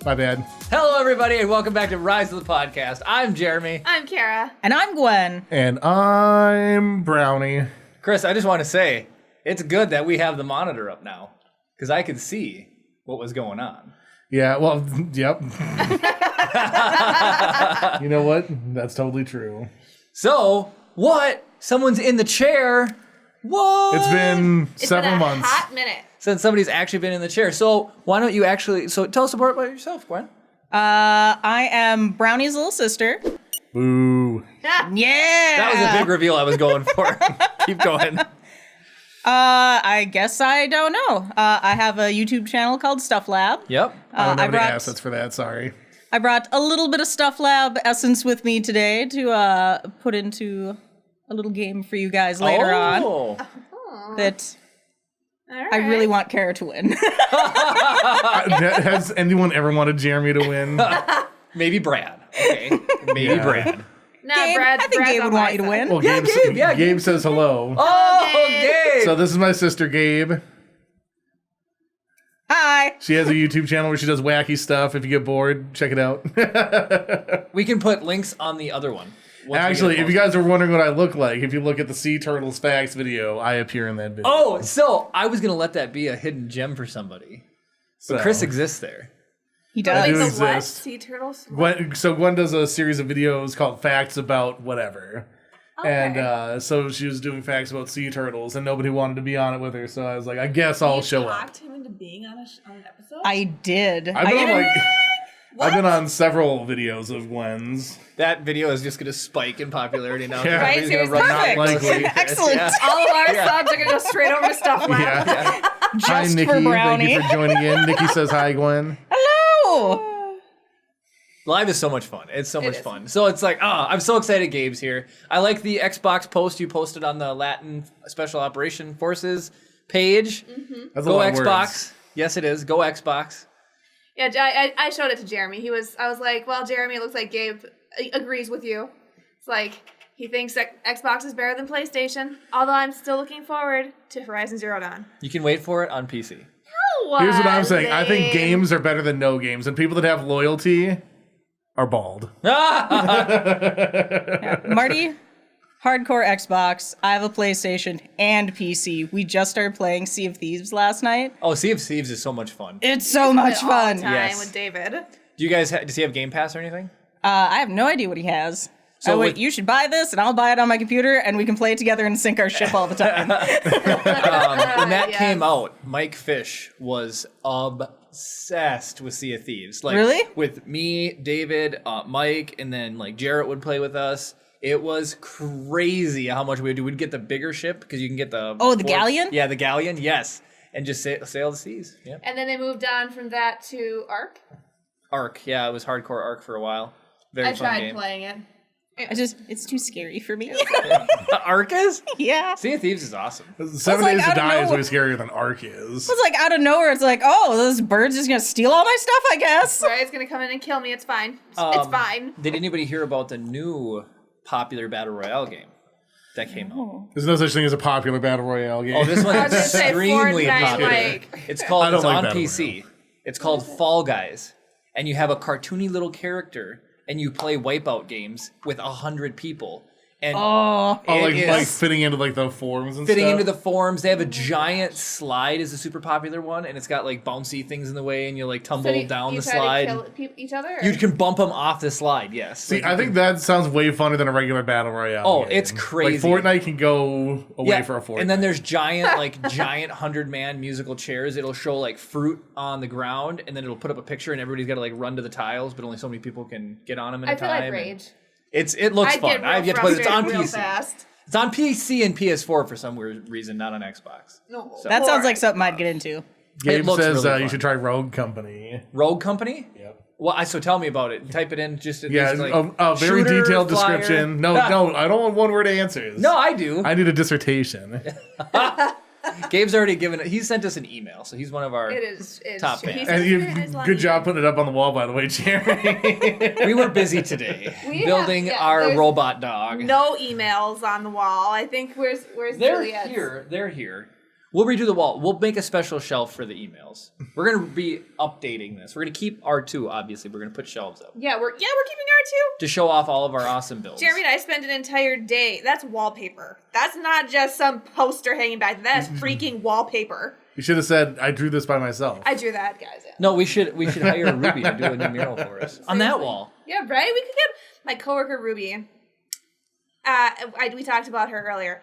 My bad. Hello, everybody, and welcome back to Rise of the Podcast. I'm Jeremy. I'm Kara. And I'm Gwen. And I'm Brownie. Chris, I just want to say, it's good that we have the monitor up now, because I could see what was going on. Yeah, well, yep. You know what? That's totally true. So, what? Someone's in the chair. What? It's been It's several been a months. hot minute. Since somebody's actually been in the chair. So, why don't you actually... So, tell us more about yourself, Gwen. I am Brownie's little sister. Boo. Yeah. That was a big reveal I was going for. Keep going. I guess I don't know. I have a YouTube channel called Stuff Lab. Yep. I don't have any assets for that, sorry. I brought a little bit of Stuff Lab essence with me today to put into a little game for you guys later on that I really want Kara to win. Has anyone ever wanted Jeremy to win? Maybe Brad. Okay. Maybe Brad. No, Gabe, Brad's I think Gabe would want you to win. Well, Yeah, Gabe, yeah, Gabe says hello. Oh, Gabe! So this is my sister, Gabe. Hi. She has a YouTube channel where she does wacky stuff. If you get bored, check it out. We can put links on the other one. Actually, if you guys are wondering what I look like, if you look at the Sea Turtles Facts video, I appear in that video. Oh, so I was going to let that be a hidden gem for somebody. But Chris exists there. He I does. do Like the what? exist. Sea turtles? Gwen does a series of videos called Facts About Whatever. Okay. And so she was doing facts about sea turtles, and nobody wanted to be on it with her. So I was like, I guess I'll show up. Talked him into being on an episode? I did. I've been on several videos of Gwen's. That video is just going to spike in popularity now. Yeah. Right? Everybody's Seriously? gonna run Not likely. Excellent. Yeah. All of our subs are going to go straight over to Stuff Lab. Yeah. Hi, Just Nikki. for Brownie. Thank you for joining in. Nikki says hi, Gwen. Hello. Live is so much fun. It's so much is. fun. So it's like, I'm so excited Gabe's here. I like the Xbox post you posted on the Latin Special Operation Forces page. That's a Go lot of Xbox. words. Yes, it is. Go Xbox. Yeah, I showed it to Jeremy. I was like, well, Jeremy, it looks like Gabe agrees with you. It's like, he thinks that Xbox is better than PlayStation, although I'm still looking forward to Horizon Zero Dawn. You can wait for it on PC. Here's what I'm saying. I think games are better than no games, and people that have loyalty are bald. Marty, hardcore Xbox. I have a PlayStation and PC. We just started playing Sea of Thieves last night. Oh, Sea of Thieves is so much fun. It's so much All fun. the time Yes. with David. Do you guys does he have Game Pass or anything? I have no idea what he has. So Wait, with- you should buy this, and I'll buy it on my computer, and we can play it together and sync our ship all the time. When that Yes. came out, Mike Fish was obsessed with Sea of Thieves. Like, Really? With me, David, Mike, and then like Jarrett would play with us. It was crazy how much we would do. We'd get the bigger ship because you can get the The galleon? Yeah, the galleon. Yes, and just sail the seas. Yeah. And then they moved on from that to Ark. Arc. Yeah, it was hardcore Arc for a while. Very I fun tried game. playing it. It's too scary for me. Arc is? Yeah. Sea of Thieves is awesome. 7 like, Days I to don't Die is know. way scarier than Ark is. It's like out of nowhere, it's like, oh, this bird's just gonna steal all my stuff, I guess. Right, it's gonna come in and kill me. It's fine. It's fine. Did anybody hear about the new popular battle royale game that came out? There's no such thing as a popular battle royale game. Oh, this I one's was gonna say extremely Fortnite, popular. like- It's called. I don't It's like on battle PC. royale. It's called Fall Guys, and you have a cartoony little character, and you play Wipeout games with 100 people. And Oh, like is fitting into like the forms and fitting stuff. into the forms. They have a giant slide is a super popular one, and it's got like bouncy things in the way, and you like tumble So down you the try slide. to kill each other? Or? You can bump them off the slide. Yes. See, Like, I think that sounds way funner than a regular battle royale. Oh, game. it's crazy. Like Fortnite can go away for a Fortnite. And then there's giant 100-man musical chairs. It'll show like fruit on the ground, and then it'll put up a picture, and everybody's got to like run to the tiles, but only so many people can get on them at I a feel time. like and rage. It looks I'd fun. get real I've yet to play it. It's on frustrated real PC. fast. It's on PC and PS4 for some weird reason, not on Xbox. No. So- That sounds like something I'd get into. Gabe it looks says really you fun. should try Rogue Company. Rogue Company? Yep. Well, so tell me about it. Type it in. Just Yeah, like, a very shooter, detailed flyer. description. No, I don't want one-word answers. No, I do. I need a dissertation. Gabe's already given it. He sent us an email, so he's one of our. It is. It's Top true. fan. He's And a you, very nice good lady. job putting it up on the wall, by the way, Jeremy. We were busy today building our there's robot dog. No emails on the wall. I think where's They're Juliet's? here. They're here. We'll redo the wall. We'll make a special shelf for the emails. We're going to be updating this. We're going to keep R2, obviously. We're going to put shelves up Yeah, we're keeping R2. to show off all of our awesome builds. Jeremy and I spent an entire day. That's wallpaper. That's not just some poster hanging back. That's freaking wallpaper. You should have said, I drew this by myself. I drew that, guys. Yeah. No, we should hire Ruby to do a new mural for us. On that wall. Yeah, right? We could get my coworker, Ruby. We talked about her earlier.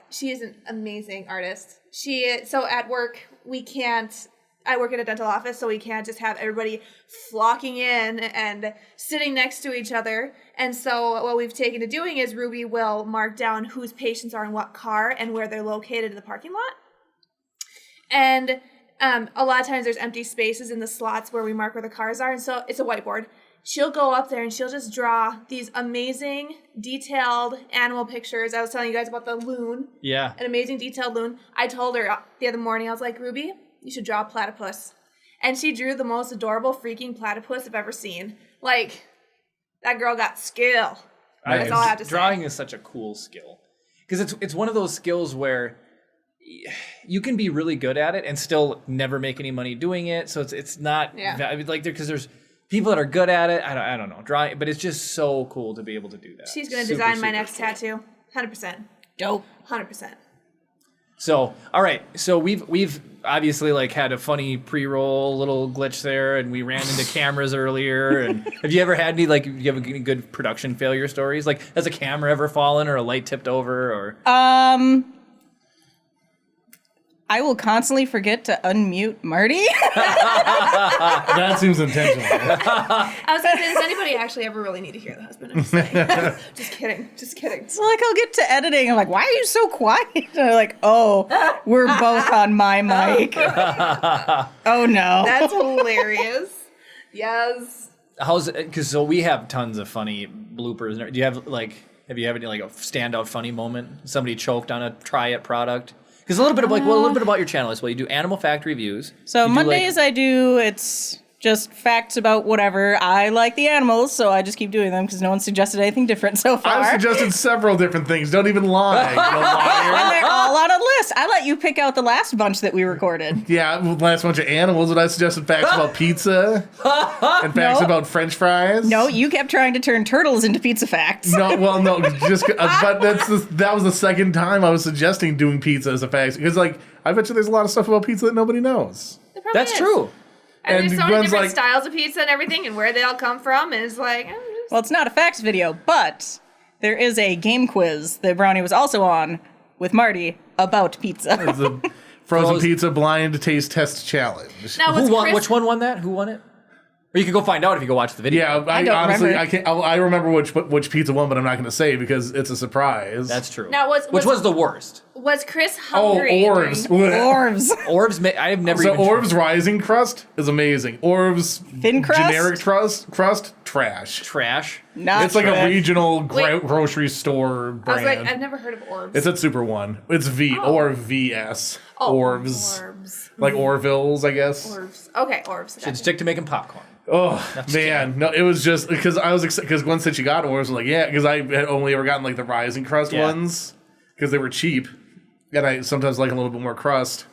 She is an amazing artist. So at work, I work at a dental office, so we can't just have everybody flocking in and sitting next to each other. And so what we've taken to doing is Ruby will mark down whose patients are in what car and where they're located in the parking lot. And a lot of times there's empty spaces in the slots where we mark where the cars are. And so it's a whiteboard. She'll go up there and she'll just draw these amazing detailed animal pictures. I was telling you guys about the loon. Yeah. An amazing detailed loon. I told her the other morning, I was like, Ruby, you should draw a platypus. And she drew the most adorable freaking platypus I've ever seen. Like, that girl got skill. That's all I have to say. Drawing is such a cool skill. Because it's one of those skills where you can be really good at it and still never make any money doing it. So it's not like because there's people that are good at it. I don't know drawing, but it's just so cool to be able to do that. She's gonna design my next tattoo. 100%. Dope. 100%. So all right, so we've obviously like had a funny pre-roll little glitch there, and we ran into cameras earlier. And have you ever had any you have any good production failure stories? Like, has a camera ever fallen or a light tipped over or? I will constantly forget to unmute Marty. That seems intentional. I was gonna say, does anybody actually ever really need to hear the husband? I'm just saying. Just kidding. Just kidding. So I'll get to editing. I'm like, why are you so quiet? And they're like, oh, we're both on my mic. Oh no. That's hilarious. Yes. How's it? Because so we have tons of funny bloopers. Do you have have you had any a standout funny moment? Somebody choked on a try it product. Because a little bit about your channel is you do animal fact reviews. So Mondays it's just facts about whatever. I like the animals, so I just keep doing them because no one suggested anything different so far. I've suggested several different things. Don't even lie. You liar. And they're all on a list. I let you pick out the last bunch that we recorded. Yeah, the last bunch of animals, and I suggested facts about pizza and facts about French fries. No, you kept trying to turn turtles into pizza facts. No, but that was the second time I was suggesting doing pizza as a fact because I bet you there's a lot of stuff about pizza that nobody knows. That's true. And there's so many Gwen's different styles of pizza and everything, and where they all come from. And it's well, it's not a facts video, but there is a game quiz that Brownie was also on with Marty about pizza. It's a frozen pizza blind taste test challenge. now, Which one won that? Who won it? Or you can go find out if you go watch the video. Yeah, I honestly remember. I remember which pizza won, but I'm not going to say because it's a surprise. That's true. Now, which was the worst? Was Chris hungry? Orbs. Orbs. I've never. So Orbs rising crust is amazing. Orbs thin crust? Generic crust trash. Trash. Not it's like trash. a regional grocery store brand. I was like, I've never heard of Orbs. It's at Super One. It's V or VS. Orbs. Like Orville's, I guess. Orbs. Okay, Orbs. Should stick to making popcorn. Oh man, no! It was just because because Gwen said she got Orbs. I was like, yeah, because I had only ever gotten the rising crust ones because they were cheap, and I sometimes like a little bit more crust.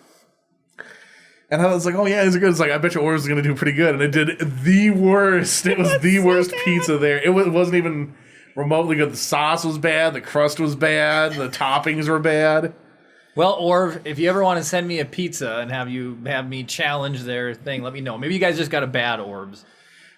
And I was like, oh yeah, it's good. It's I bet you Orbs is gonna do pretty good, and it did the worst. It was the worst pizza there. It wasn't even remotely good. The sauce was bad. The crust was bad. The toppings were bad. Well, Orv, if you ever want to send me a pizza and have me challenge their thing, let me know. Maybe you guys just got a bad Orbs.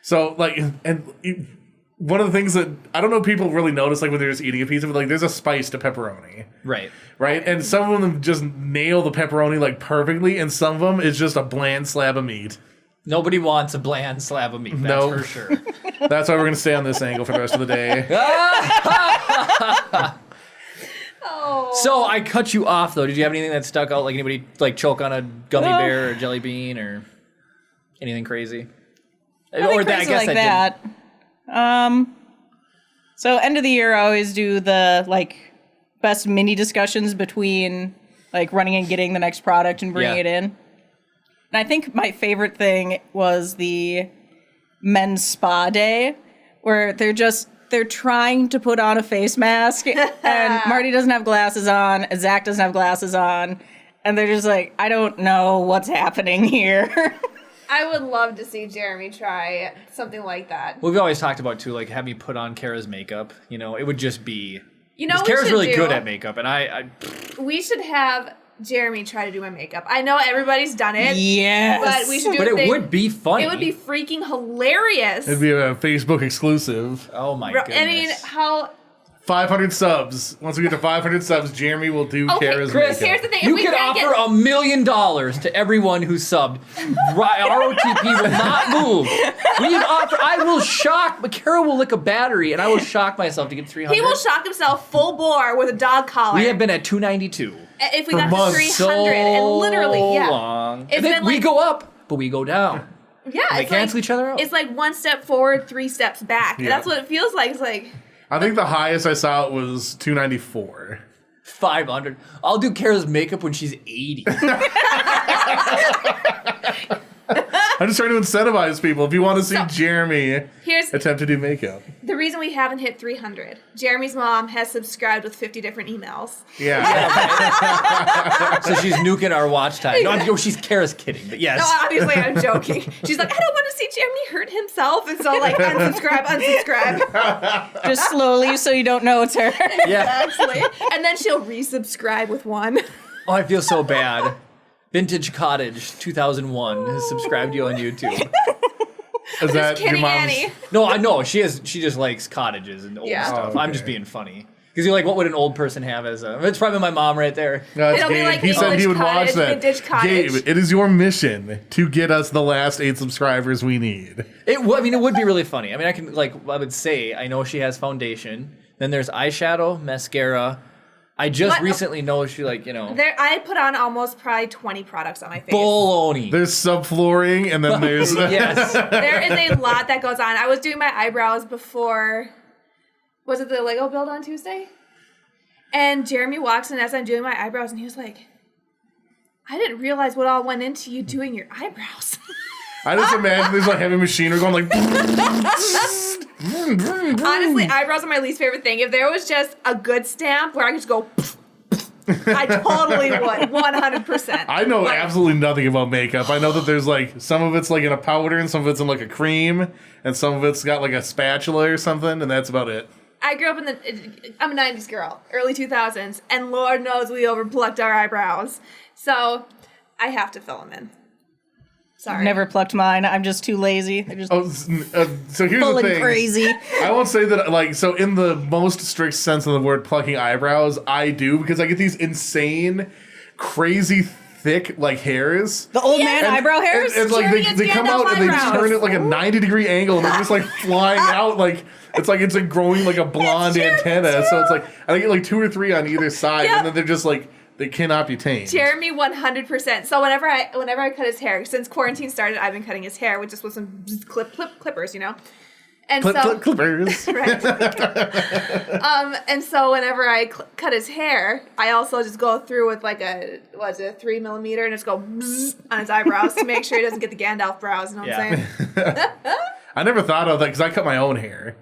So, one of the things that I don't know if people really notice, when they're just eating a pizza, but there's a spice to pepperoni. Right. Right? And some of them just nail the pepperoni perfectly, and some of them is just a bland slab of meat. Nobody wants a bland slab of meat, that's for sure. That's why we're going to stay on this angle for the rest of the day. So I cut you off though. Did you have anything that stuck out? Like anybody choke on a gummy bear or jelly bean or anything crazy? Nothing crazy like that. So end of the year, I always do the best mini discussions between running and getting the next product and bringing it in. And I think my favorite thing was the men's spa day where they're trying to put on a face mask, and Marty doesn't have glasses on, Zach doesn't have glasses on, and they're just like, I don't know what's happening here. I would love to see Jeremy try something like that. Well, we've always talked about too, like have me put on Kara's makeup. You know, it would just be. You know, what Kara's we should really do? good at makeup, and I We should have Jeremy try to do my makeup. I know everybody's done it. Yes. But we should do but a it thing. would be funny. It would be freaking hilarious. It'd be a Facebook exclusive. Oh my goodness. I mean, how... 500 subs. Once we get to 500 subs, Jeremy will do Kara's Chris, makeup. here's the thing. You if we could can't offer $1 million to everyone who subbed. ROTP will not move. We offer. I will shock. But Kara will lick a battery, and I will shock myself to get 300. He will shock himself full bore with a dog collar. We have been at 292. If we For got months. to 300, and literally, yeah. Long. It's And then been we like- go up, but we go down. Yeah, They it's cancel each other out. It's like 1 step forward, 3 steps back. Yeah. That's what it feels like. It's like... I think the highest I saw it was 294. 500. I'll do Kara's makeup when she's 80. I'm just trying to incentivize people. If you want to see So, Jeremy Here's attempt to do makeup. the reason we haven't hit 300. Jeremy's mom has subscribed with 50 different emails. Yeah. So she's nuking our watch time. No, she's Kara's kidding, but yes. No, obviously I'm joking. She's like, I don't want to see Jeremy hurt himself, and so like unsubscribe. Just slowly so you don't know it's her. Yeah. Actually, and then she'll resubscribe with one. Oh, I feel so bad. Vintage Cottage 2001 has subscribed to you on YouTube. Is that Kidding, Annie. No, I know she just likes cottages and old Yeah. stuff. Oh, I'm just okay. being funny because you're like, what would an old person have as a? It's probably my mom right there. No, it's It'll be Gabe. like He said English he would watch cottage, that. vintage cottage. Gabe, it is your mission to get us the last 8 subscribers we need. It would be really funny. I mean, I would say I know she has foundation. Then there's eyeshadow, mascara. I just What? recently know she I put on almost probably 20 products on my face. baloney. There's subflooring, and then there's Yes. There is a lot that goes on. I was doing my eyebrows before. Was it the Lego build on Tuesday? And Jeremy walks in as I'm doing my eyebrows, and he was like, I didn't realize what all went into you doing your eyebrows. I just imagine there's like heavy machinery going like. Honestly, eyebrows are my least favorite thing. If there was just a good stamp where I could just go, I totally would, 100%. I know Like, absolutely nothing about makeup. I know that there's like some of it's like in a powder and some of it's in like a cream and some of it's got like a spatula or something, and that's about it. I grew up I'm a 90s girl, early 2000s, and Lord knows we overplucked our eyebrows. So I have to fill them in. Sorry. Never plucked mine. I'm just too lazy. They're just So here's full the and thing. crazy. I won't say that, like, so in the most strict sense of the word plucking eyebrows, I do, because I get these insane, crazy, thick, like, hairs. The old man eyebrow hairs? And like, Jeremy they gets come Gandalf out and they eyebrows. turn it like a 90-degree angle, and they're just, like, flying out, like, it's like growing, like, a blonde Jeremy antenna. too. So it's, like, I get, like, 2 or 3 on either side, Yep. and then they're just, like, they cannot be tamed. Jeremy 100%. So whenever I cut his hair, since quarantine started, I've been cutting his hair with just with some clippers, you know. And so Clippers. right. And so whenever I cut his hair, I also just go through with like a 3 millimeter and just go bzzz on his eyebrows to make sure he doesn't get the Gandalf brows. You know what I'm saying? I never thought of that, because I cut my own hair.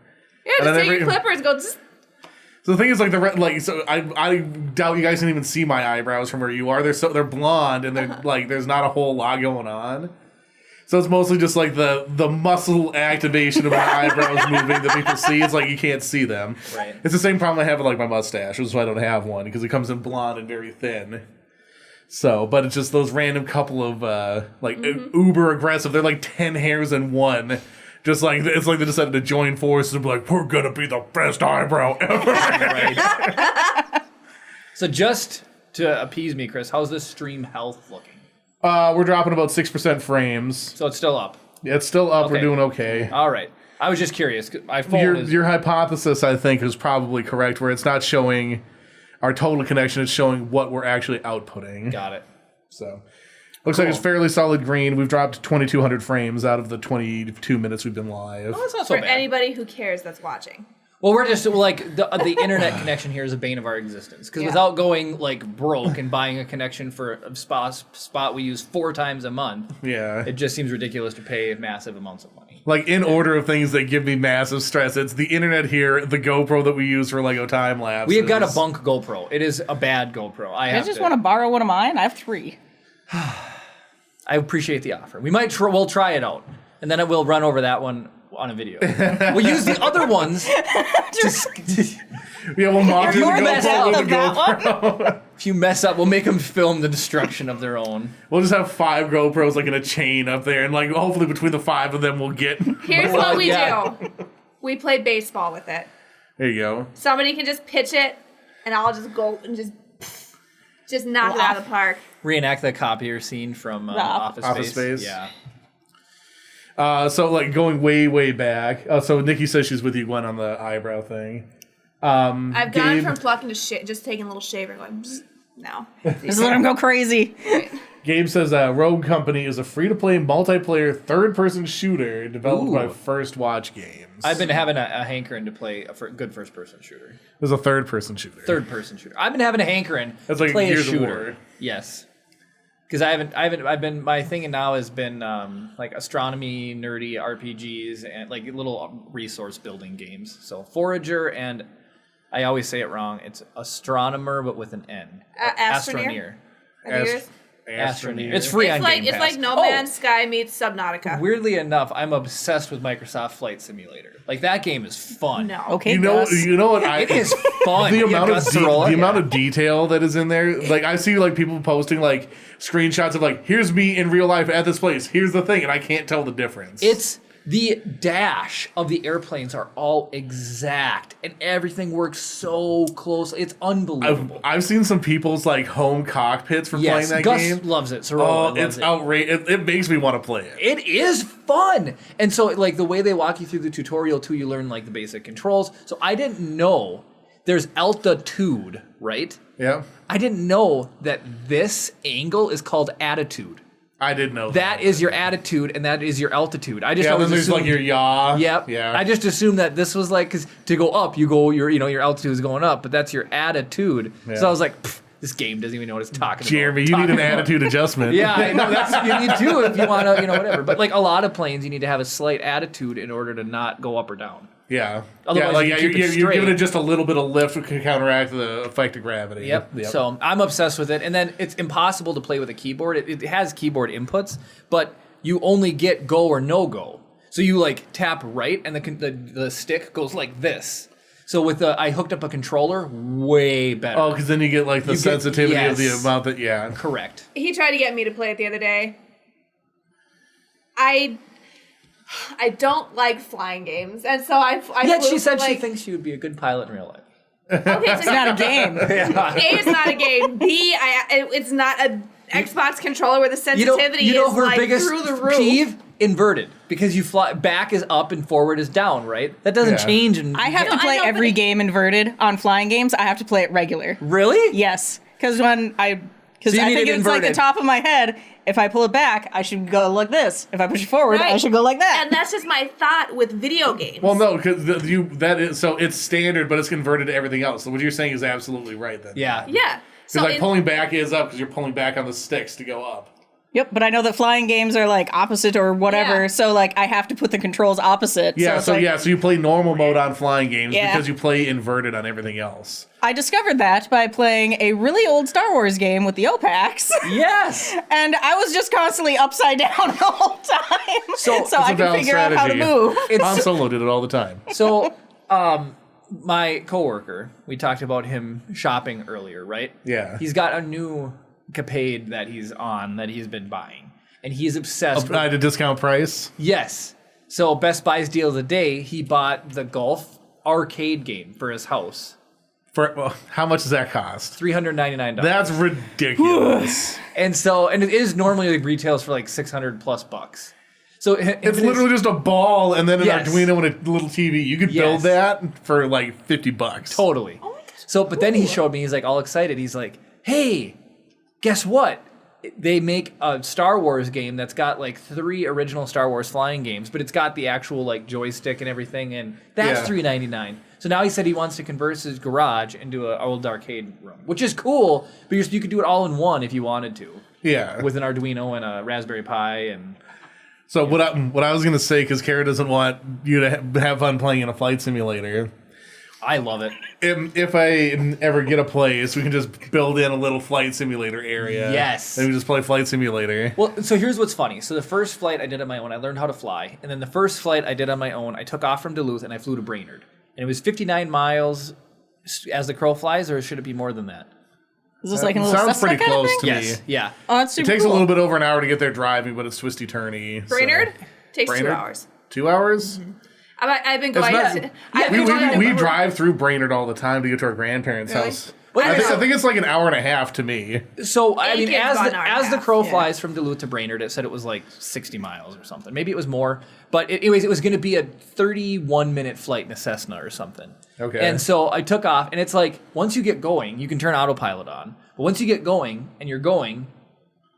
Yeah, And just I take your never- clippers, go. Zzz. So the thing is, like, so I doubt you guys can even see my eyebrows from where you are. They're blonde, and they're like, there's not a whole lot going on. So it's mostly just like the muscle activation of my eyebrows moving that people see. It's like you can't see them. Right. It's the same problem I have with like my mustache, which is why I don't have one, because it comes in blonde and very thin. So, but it's just those random couple of uber aggressive. They're like 10 hairs in one. Just like, it's like they decided to join forces and be like, we're gonna be the best eyebrow ever. Right. So just to appease me, Chris, how's this stream health looking? We're dropping about 6% frames. So it's still up. It's still up. We're Okay. doing okay. All right. I was just curious. My phone Your is. your hypothesis, I think, is probably correct, where it's not showing our total connection, it's showing what we're actually outputting. Got it. So, looks like it's fairly solid green. We've dropped 2,200 frames out of the 22 minutes we've been live. Well, that's not so For bad. anybody who cares that's watching. Well, we're just like the internet connection here is a bane of our existence because without going like broke and buying a connection for a spot we use 4 times a month, it just seems ridiculous to pay massive amounts of money. Like in order of things that give me massive stress, it's the internet here, the GoPro that we use for Lego time lapses. We have got a bunk GoPro. It is a bad GoPro. I just want to borrow one of mine. I have 3. I appreciate the offer. We'll try it out, and then I will run over that one on a video. We'll use the other ones. We'll monitor the GoPro with the GoPro. If you mess up, we'll make them film the destruction of their own. We'll just have 5 GoPros like in a chain up there, and like hopefully between the 5 of them we'll get. Here's what we do. We play baseball with it. There you go. Somebody can just pitch it, and I'll just go and just knock it out of the park. Reenact the copier scene from Office Space. Yeah. So like going way back. So Nikki says she's with you, Gwen, on the eyebrow thing. I've gone from plucking to just taking a little shaver and going, bzz, no. Just let him go crazy. Right. Gabe says Rogue Company is a free-to-play multiplayer third-person shooter developed by First Watch Games. I've been having a hankering to play a good first-person shooter. It was a third-person shooter. Third-person shooter. I've been having a hankering That's to like play a Gears of shooter. War. Yes. Because I've been my thing now has been like astronomy, nerdy RPGs, and like little resource building games. So Forager and I always say it wrong. It's astronomer, but with an N. Astroneer. Astroneer. It's free on Game Pass. It's like No Man's Sky meets Subnautica. Weirdly enough, I'm obsessed with Microsoft Flight Simulator. Like that game is fun. No. Okay, You know what? It is fun. The amount of the amount of detail that is in there. Like I see like people posting like screenshots of like, here's me in real life at this place. Here's the thing, and I can't tell the difference. It's the dash of the airplanes are all exact, and everything works so closely. It's unbelievable. I've seen some people's like home cockpits for playing that Gus game. loves it. Sorolla It's outrageous. It makes me want to play it. It is fun. And so like the way they walk you through the tutorial too, you learn like the basic controls. So I didn't know there's altitude, right? Yeah. I didn't know that this angle is called attitude. I did know That is your attitude, and that is your altitude. I just Yeah, always then there's assumed, like your yaw. Yep. Yeah. I just assumed that this was like, because to go up, your altitude is going up, but that's your attitude. Yeah. So I was like, this game doesn't even know what it's talking Jeremy, about. you need an attitude adjustment. Yeah, I know, you need to if you want to, whatever. But like a lot of planes, you need to have a slight attitude in order to not go up or down. Yeah. Otherwise, you're straight. giving it just a little bit of lift to counteract the effect of gravity. Yep. So I'm obsessed with it. And then it's impossible to play with a keyboard. It has keyboard inputs, but you only get go or no go. So you like tap right, and the stick goes like this. So with I hooked up a controller, way better. Oh, because then you get like the sensitivity of the yes. amount that Correct. He tried to get me to play it the other day. I don't like flying games, and so I Yet flew she said for, she thinks she would be a good pilot in real life. Okay, It's not a game. A, it's not a game. B, it's not a Xbox controller where the sensitivity is her like biggest through the roof. peeve? Inverted, because you fly back is up and forward is down, right? That doesn't change. I have to No, play I know, every but game inverted on flying games. I have to play it regular. Really? Yes, because So I you think need it it's like the inverted. top of my head. If I pull it back, I should go like this. If I push it forward, I Right. should go like that. And that's just my thought with video games. Well, no, because so it's standard, but it's converted to everything else. So what you're saying is absolutely right. Then. Yeah. Yeah. Because like pulling back is up because you're pulling back on the sticks to go up. Yep, but I know that flying games are like opposite or whatever, Yeah. so like I have to put the controls opposite. Yeah, so you play normal mode on flying games Yeah. because you play inverted on everything else. I discovered that by playing a really old Star Wars game with the OPAX. Yes. And I was just constantly upside down the whole time. So it's a I could valid figure out how to strategy. move. Han Solo did it all the time. So, my coworker, we talked about him shopping earlier, right? Yeah. He's got a new capade that he's on that he's been buying, and he's obsessed. At a discount price. Yes. So Best Buy's deal of the day, he bought the golf arcade game for his house. How much does that cost? $399. That's ridiculous. And it is normally like retails for like $600+. So It's literally just a ball and then an Yes. Arduino and a little TV. You could build that for like $50. Totally. Oh my gosh. So, but then he showed me, he's like all excited. He's like, hey, guess what? they make a Star Wars game that's got like 3 original Star Wars flying games, but it's got the actual like joystick and everything, and that's $3.99. So now he said he wants to convert his garage into an old arcade room, which is cool, but you could do it all in one if you wanted to. Yeah. With an Arduino and a Raspberry Pi and... So what I was going to say, because Kara doesn't want you to have fun playing in a flight simulator... I love it. If I ever get a place, we can just build in a little flight simulator area. Yes. And we just play flight simulator. Well, so here's what's funny. So the first flight I did on my own, I learned how to fly. And then the first flight I did on my own, I took off from Duluth and I flew to Brainerd. And it was 59 miles as the crow flies, or should it be more than that? Is this like a little sounds Cessna pretty kind of close thing? to Yes. me. Yeah. Oh, that's It super takes cool. a little bit over an hour to get there driving, but it's twisty-turny. Brainerd takes Brainerd? 2 hours. 2 hours? I've been going. Not, we drive through Brainerd all the time to get to our grandparents' Really? house. Well, I think it's like an hour and a half to me. So, I mean, Aiken's about an hour and a as the half. crow flies from Duluth to Brainerd, it said it was like 60 miles or something. Maybe it was more. But anyways, it was going to be a 31-minute flight in a Cessna or something. Okay. And so I took off, and it's like, once you get going, you can turn autopilot on. But once you get going, and you're going,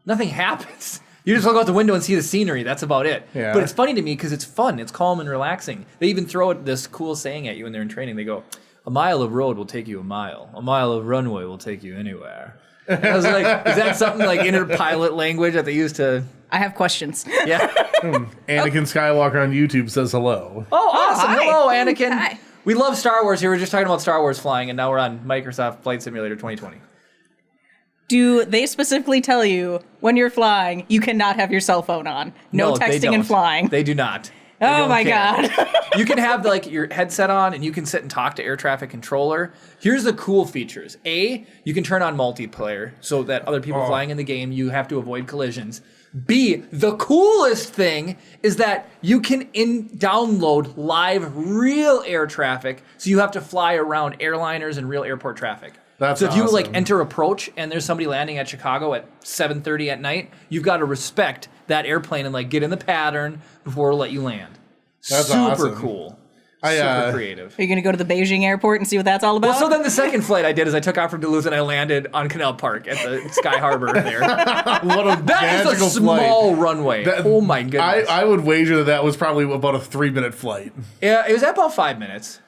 nothing happens. You just look out the window and see the scenery. That's about it. Yeah. But it's funny to me because it's fun. It's calm and relaxing. They even throw this cool saying at you when they're in training. They go, "A mile of road will take you a mile. A mile of runway will take you anywhere." And I was like, is that something like interpilot language that they use to... I have questions. Yeah. Anakin Skywalker on YouTube says hello. Oh, awesome. hi. Hello, Anakin. Hi. We love Star Wars here. We were just talking about Star Wars flying, and now we're on Microsoft Flight Simulator 2020. Do they specifically tell you when you're flying, you cannot have your cell phone on? No they texting don't. and flying. They do not. They Oh don't my care. God. You can have like your headset on and you can sit and talk to air traffic controller. Here's the cool features. A, you can turn on multiplayer so that other people flying in the game, you have to avoid collisions. B, the coolest thing is that you can download live real air traffic, so you have to fly around airliners and real airport traffic. That's so if you like awesome. enter approach and there's somebody landing at Chicago at 7:30 at night, you've got to respect that airplane and like get in the pattern before it'll let you land. That's Super awesome. cool. I, Super creative. Are you going to go to the Beijing airport and see what that's all about? Well, so then the second flight I did is I took off from Duluth and I landed on Canal Park at the Sky Harbor there. What a That is magical a small flight. runway. Oh my goodness. I would wager that was probably about a 3-minute flight. Yeah, it was at about 5 minutes.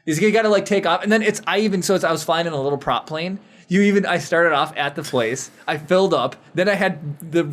You got to like take off, and then I was flying in a little prop plane. I started off at the place. I filled up. Then I had the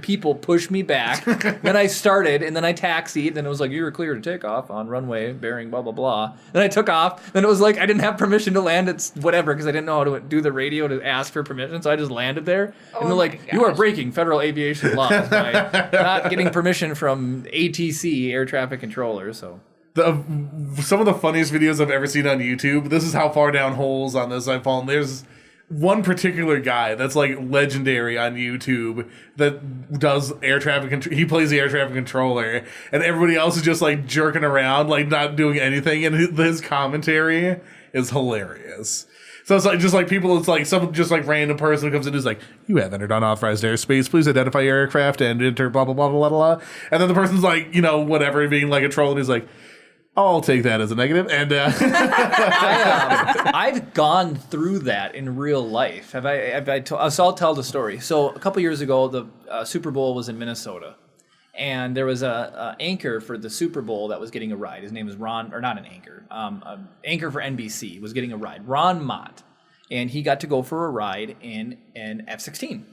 people push me back. Then I started, and then I taxied. Then it was like, you were clear to take off on runway bearing blah blah blah. Then I took off. Then it was like I didn't have permission to land at whatever because I didn't know how to do the radio to ask for permission. So I just landed there, and they're like, you are breaking federal aviation laws by not getting permission from ATC, air traffic controller. So. Some of the funniest videos I've ever seen on YouTube. This is how far down holes on this I've fallen. There's one particular guy that's like legendary on YouTube that does air traffic. He plays the air traffic controller, and everybody else is just like jerking around, like not doing anything. And his commentary is hilarious. So it's like just like people. It's like some just like random person who comes in who's like, "You have entered unauthorized airspace. Please identify your aircraft and enter blah blah blah blah blah." And then the person's like, whatever, being like a troll, and he's like, I'll take that as a negative. And I've gone through that in real life. So I'll tell the story. So a couple years ago, the Super Bowl was in Minnesota. And there was a anchor for the Super Bowl that was getting a ride. His name is Ron, or not an anchor. An anchor for NBC was getting a ride. Ron Mott. And he got to go for a ride in an F-16.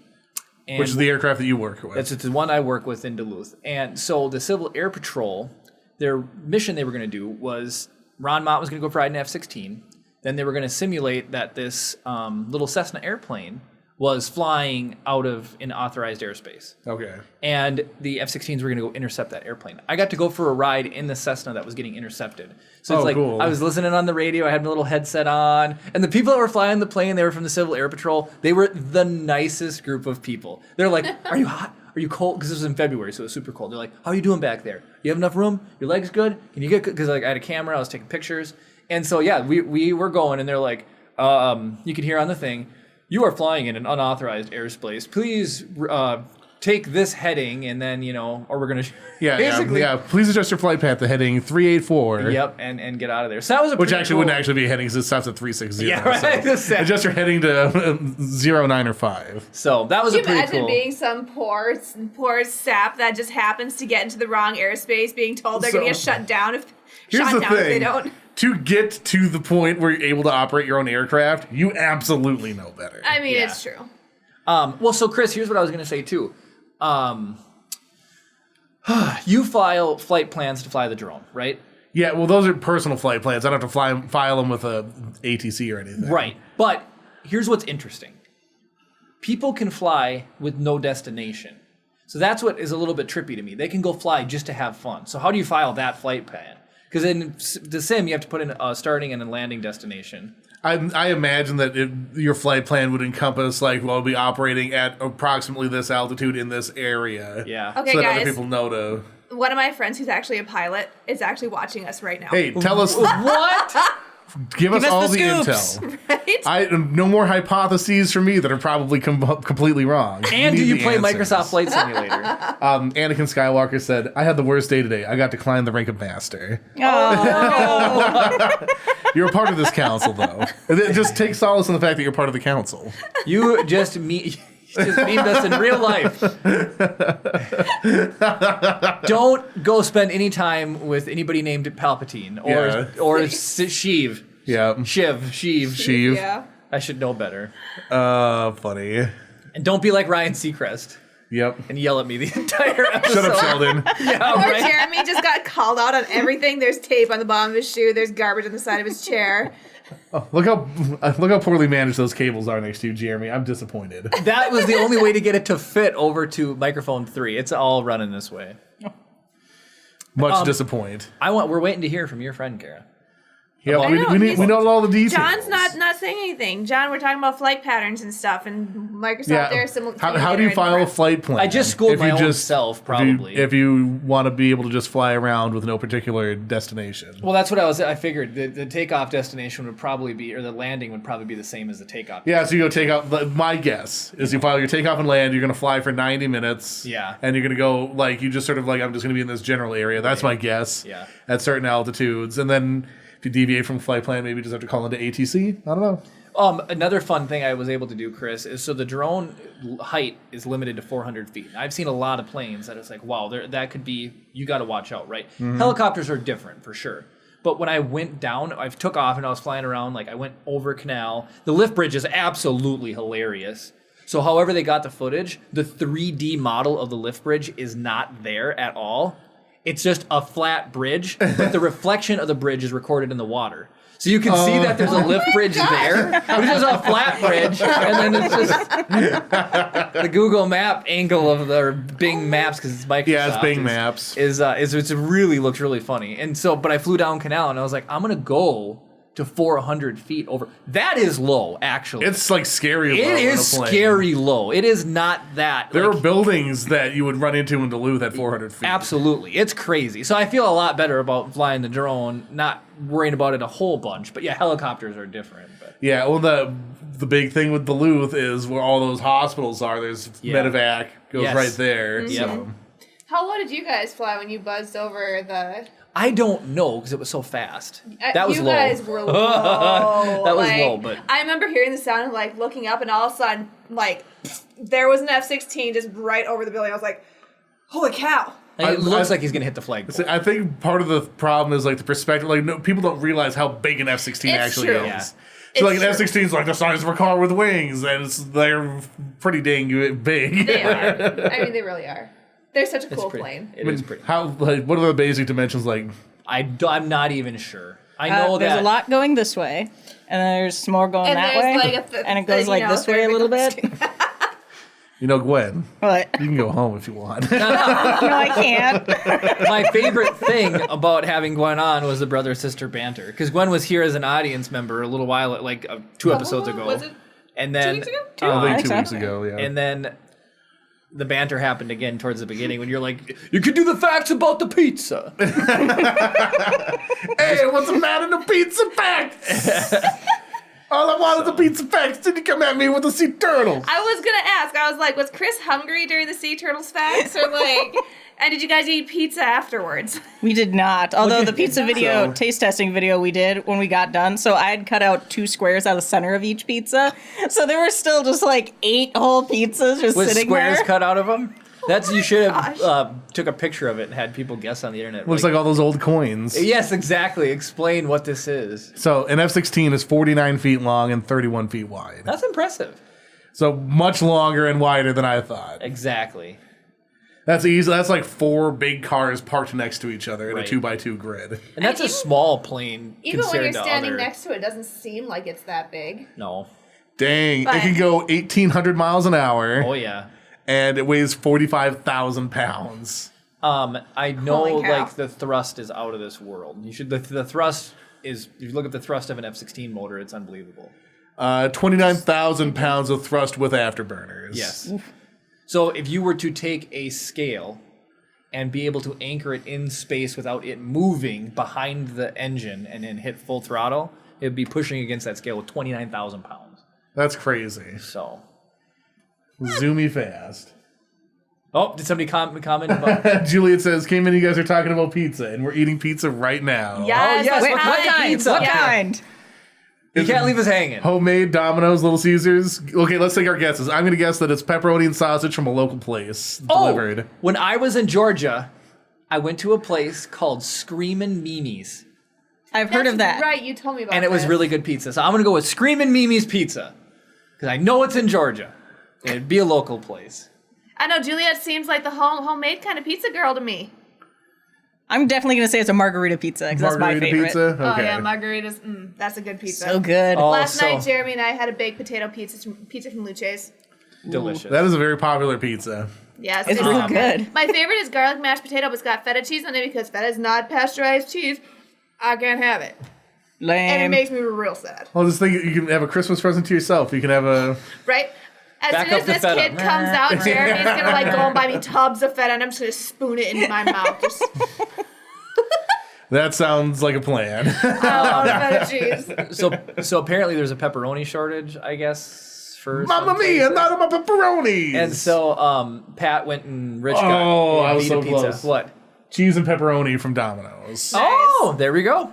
Which is the aircraft that you work with. That's the one I work with in Duluth. And so the Civil Air Patrol, their mission they were going to do was Ron Mott was going to go for a ride in F-16. Then they were going to simulate that this little Cessna airplane was flying out of an authorized airspace. Okay. And the F-16s were going to go intercept that airplane. I got to go for a ride in the Cessna that was getting intercepted. So it's like, cool. I was listening on the radio, I had my little headset on, and the people that were flying the plane, they were from the Civil Air Patrol. They were the nicest group of people. They're like, are you hot? Are you cold? Because this was in February, so it was super cold. They're like, how are you doing back there? You have enough room? Your legs good? Can you get, because like I had a camera, I was taking pictures. And so, yeah, we were going, and they're like, you can hear on the thing, you are flying in an unauthorized airspace. Please take this heading and then, or we're going to basically. Yeah. Please adjust your flight path to heading 384. Yep, and get out of there. So that was Which actually wouldn't actually be a heading because it stops at 360. Yeah, right. So adjust your heading to 09 or 5. So that was Can you pretty imagine cool. being some poor sap that just happens to get into the wrong airspace, being told they're going to get shut down if they don't? To get to the point where you're able to operate your own aircraft, you absolutely know better. I mean, it's true. Well, so Chris, here's what I was going to say too. You file flight plans to fly the drone, right? Yeah, well, those are personal flight plans. I don't have to file them with a ATC or anything. Right. But here's what's interesting. People can fly with no destination. So that's what is a little bit trippy to me. They can go fly just to have fun. So how do you file that flight plan? Because in the sim, you have to put in a starting and a landing destination. I imagine that your flight plan would encompass, we'll be operating at approximately this altitude in this area. Yeah. Okay, so that guys. other people know to... One of my friends who's actually a pilot is actually watching us right now. Hey, tell us... What? Give us all the the scoops. intel. Right? No more hypotheses for me that are probably completely wrong. And do We you need play the answers. Microsoft Flight Simulator? Anakin Skywalker said, I had the worst day today. I got to climb the rank of master. Oh, You're a part of this council, though. Just take solace in the fact that you're part of the council. You just memed us in real life. Don't go spend any time with anybody named Palpatine or Sheev. Yeah. Sheev. Yeah. I should know better. Funny. And don't be like Ryan Seacrest Yep. and yell at me the entire episode. Shut up, Sheldon. Yeah, Poor right. Jeremy just got called out on everything. There's tape on the bottom of his shoe. There's garbage on the side of his chair. Look how poorly managed those cables are next to you, Jeremy. I'm disappointed. That was the only way to get it to fit over to microphone 3. It's all running this way. Much disappointed. We're waiting to hear from your friend, Kara. Yeah, know, we know all the details. John's not saying anything. John, we're talking about flight patterns and stuff, and Microsoft there. How do you file a flight plan? I just schooled If my you own just- self, probably. If you want to be able to just fly around with no particular destination. Well, that's what I figured. The takeoff destination would probably be, or the landing would probably be the same as the takeoff. Yeah, so you go take off. My guess is you file your takeoff and land. You're going to fly for 90 minutes. Yeah. And you're going to go, you just sort of I'm just going to be in this general area. That's my guess. Yeah. At certain altitudes. And then if you deviate from flight plan, maybe you just have to call into ATC. I don't know. Another fun thing I was able to do, Chris, is so the drone height is limited to 400 feet. I've seen a lot of planes that it's wow, that could be, you got to watch out, right? Mm-hmm. Helicopters are different for sure. But when I went down, I took off and I was flying around, I went over canal. The lift bridge is absolutely hilarious. So however they got the footage, the 3D model of the lift bridge is not there at all. It's just a flat bridge, but the reflection of the bridge is recorded in the water. So you can see that there's a lift bridge there, but it's just a flat bridge, and then it's just the Google Map angle of the Bing Maps, because it's Microsoft. Yeah, it's Bing Maps. It really looks really funny. And so, but I flew down canal, and I was like, I'm gonna go to 400 feet over. That is low, actually. It's scary low. It is scary low. It is not that. There are buildings that you would run into in Duluth at 400 feet. Absolutely. It's crazy. So I feel a lot better about flying the drone, not worrying about it a whole bunch. But yeah, helicopters are different. But. Yeah, well, the big thing with Duluth is where all those hospitals are. There's medevac goes right there. Yep. So. How low did you guys fly when you buzzed over the... I don't know because it was so fast. That was you low. You guys were low. That was low, but... I remember hearing the sound of looking up, and all of a sudden, there was an F-16 just right over the building. I was like, holy cow. It looks like he's going to hit the flagpole. I think part of the problem is the perspective. People don't realize how big an F-16 actually true. is. Yeah. So an F-16 is the size of a car with wings, and they're pretty dang big. They are. I mean, they really are. They're such a cool plane. It is pretty. What are the basic dimensions like? I'm not even sure. I know there's that a lot going this way, and there's more going that way, and it goes this way a little bit. Gwen, What? you can go home if you want. No, I can't. my favorite thing about having Gwen on was the brother-sister banter. Because Gwen was here as an audience member a little while, 2 episodes ago. Was it and then, 2 weeks ago? I think 2 so. weeks ago, yeah. And then the banter happened again towards the beginning when you're like, you could do the facts about the pizza. Hey, what's the matter in the pizza facts? All I wanted was a pizza facts. Did you come at me with the sea turtles? I was gonna ask. I was like, was Chris hungry during the Sea Turtles facts, or like, and did you guys eat pizza afterwards? We did not. Although the pizza video, taste testing video we did when we got done, so I had cut out 2 squares out of the center of each pizza. So there were still just like 8 whole pizzas just With sitting squares there. cut out of them? You should have took a picture of it and had people guess on the internet. Looks like all those old coins. Yes, exactly. Explain what this is. So an F-16 is 49 feet long and 31 feet wide. That's impressive. So much longer and wider than I thought. Exactly. That's easy. That's like 4 big cars parked next to each other in Right. a 2x2 grid. And that's a small plane Even when compared you're to standing other... next to it, it doesn't seem like it's that big. No. Dang, But- it can go 1,800 miles an hour, Oh, yeah. and it weighs 45,000 pounds. I know, Holy cow. like, the thrust is out of this world. You should... The thrust is... If you look at the thrust of an F-16 motor, it's unbelievable. 29,000 pounds of thrust with afterburners. Yes. So if you were to take a scale and be able to anchor it in space without it moving behind the engine and then hit full throttle, it would be pushing against that scale with 29,000 pounds. That's crazy. So... Zoomy fast. Oh, did somebody comment about... Juliet says, came in, you guys are talking about pizza, and we're eating pizza right now. Yes, yes, Wait, what what kind? kind? Pizza. What Yeah. kind? You can't leave us hanging. Homemade Domino's, Little Caesars. Okay, let's take our guesses. I'm going to guess that it's pepperoni and sausage from a local place delivered. When I was in Georgia, I went to a place called Screamin' Mimi's. I've heard of that. Right, you told me about And it was this. really good pizza. So I'm going to go with Screamin' Mimi's Pizza. Because I know it's in Georgia. And it'd be a local place. I know Juliet seems like the homemade kind of pizza girl to me. I'm definitely going to say it's a margarita pizza because that's my Margarita favorite. pizza? Okay. Oh yeah, margaritas. That's a good pizza. So good. Oh, Last night, so Jeremy and I had a baked potato pizza from Luce's. delicious. That is a very popular pizza. Yes, It's real good. My favorite is garlic mashed potato, but it's got feta cheese on it because feta is not pasteurized cheese. I can't have it, and it Lame. makes me real sad. Well, just think you can have a Christmas present to yourself. You can have a... Right? As Back soon up as the this feta. kid comes out, Jeremy's gonna like go and buy me tubs of feta, and I'm just gonna spoon it into my mouth. Just That sounds like a plan. I love feta cheese. So apparently there's a pepperoni shortage, I guess, for Mamma some mia, places. not about pepperonis! And so Pat went and Rich got Oh, I was Vita so pizza. close. What? Cheese and pepperoni from Domino's. Oh, there we go.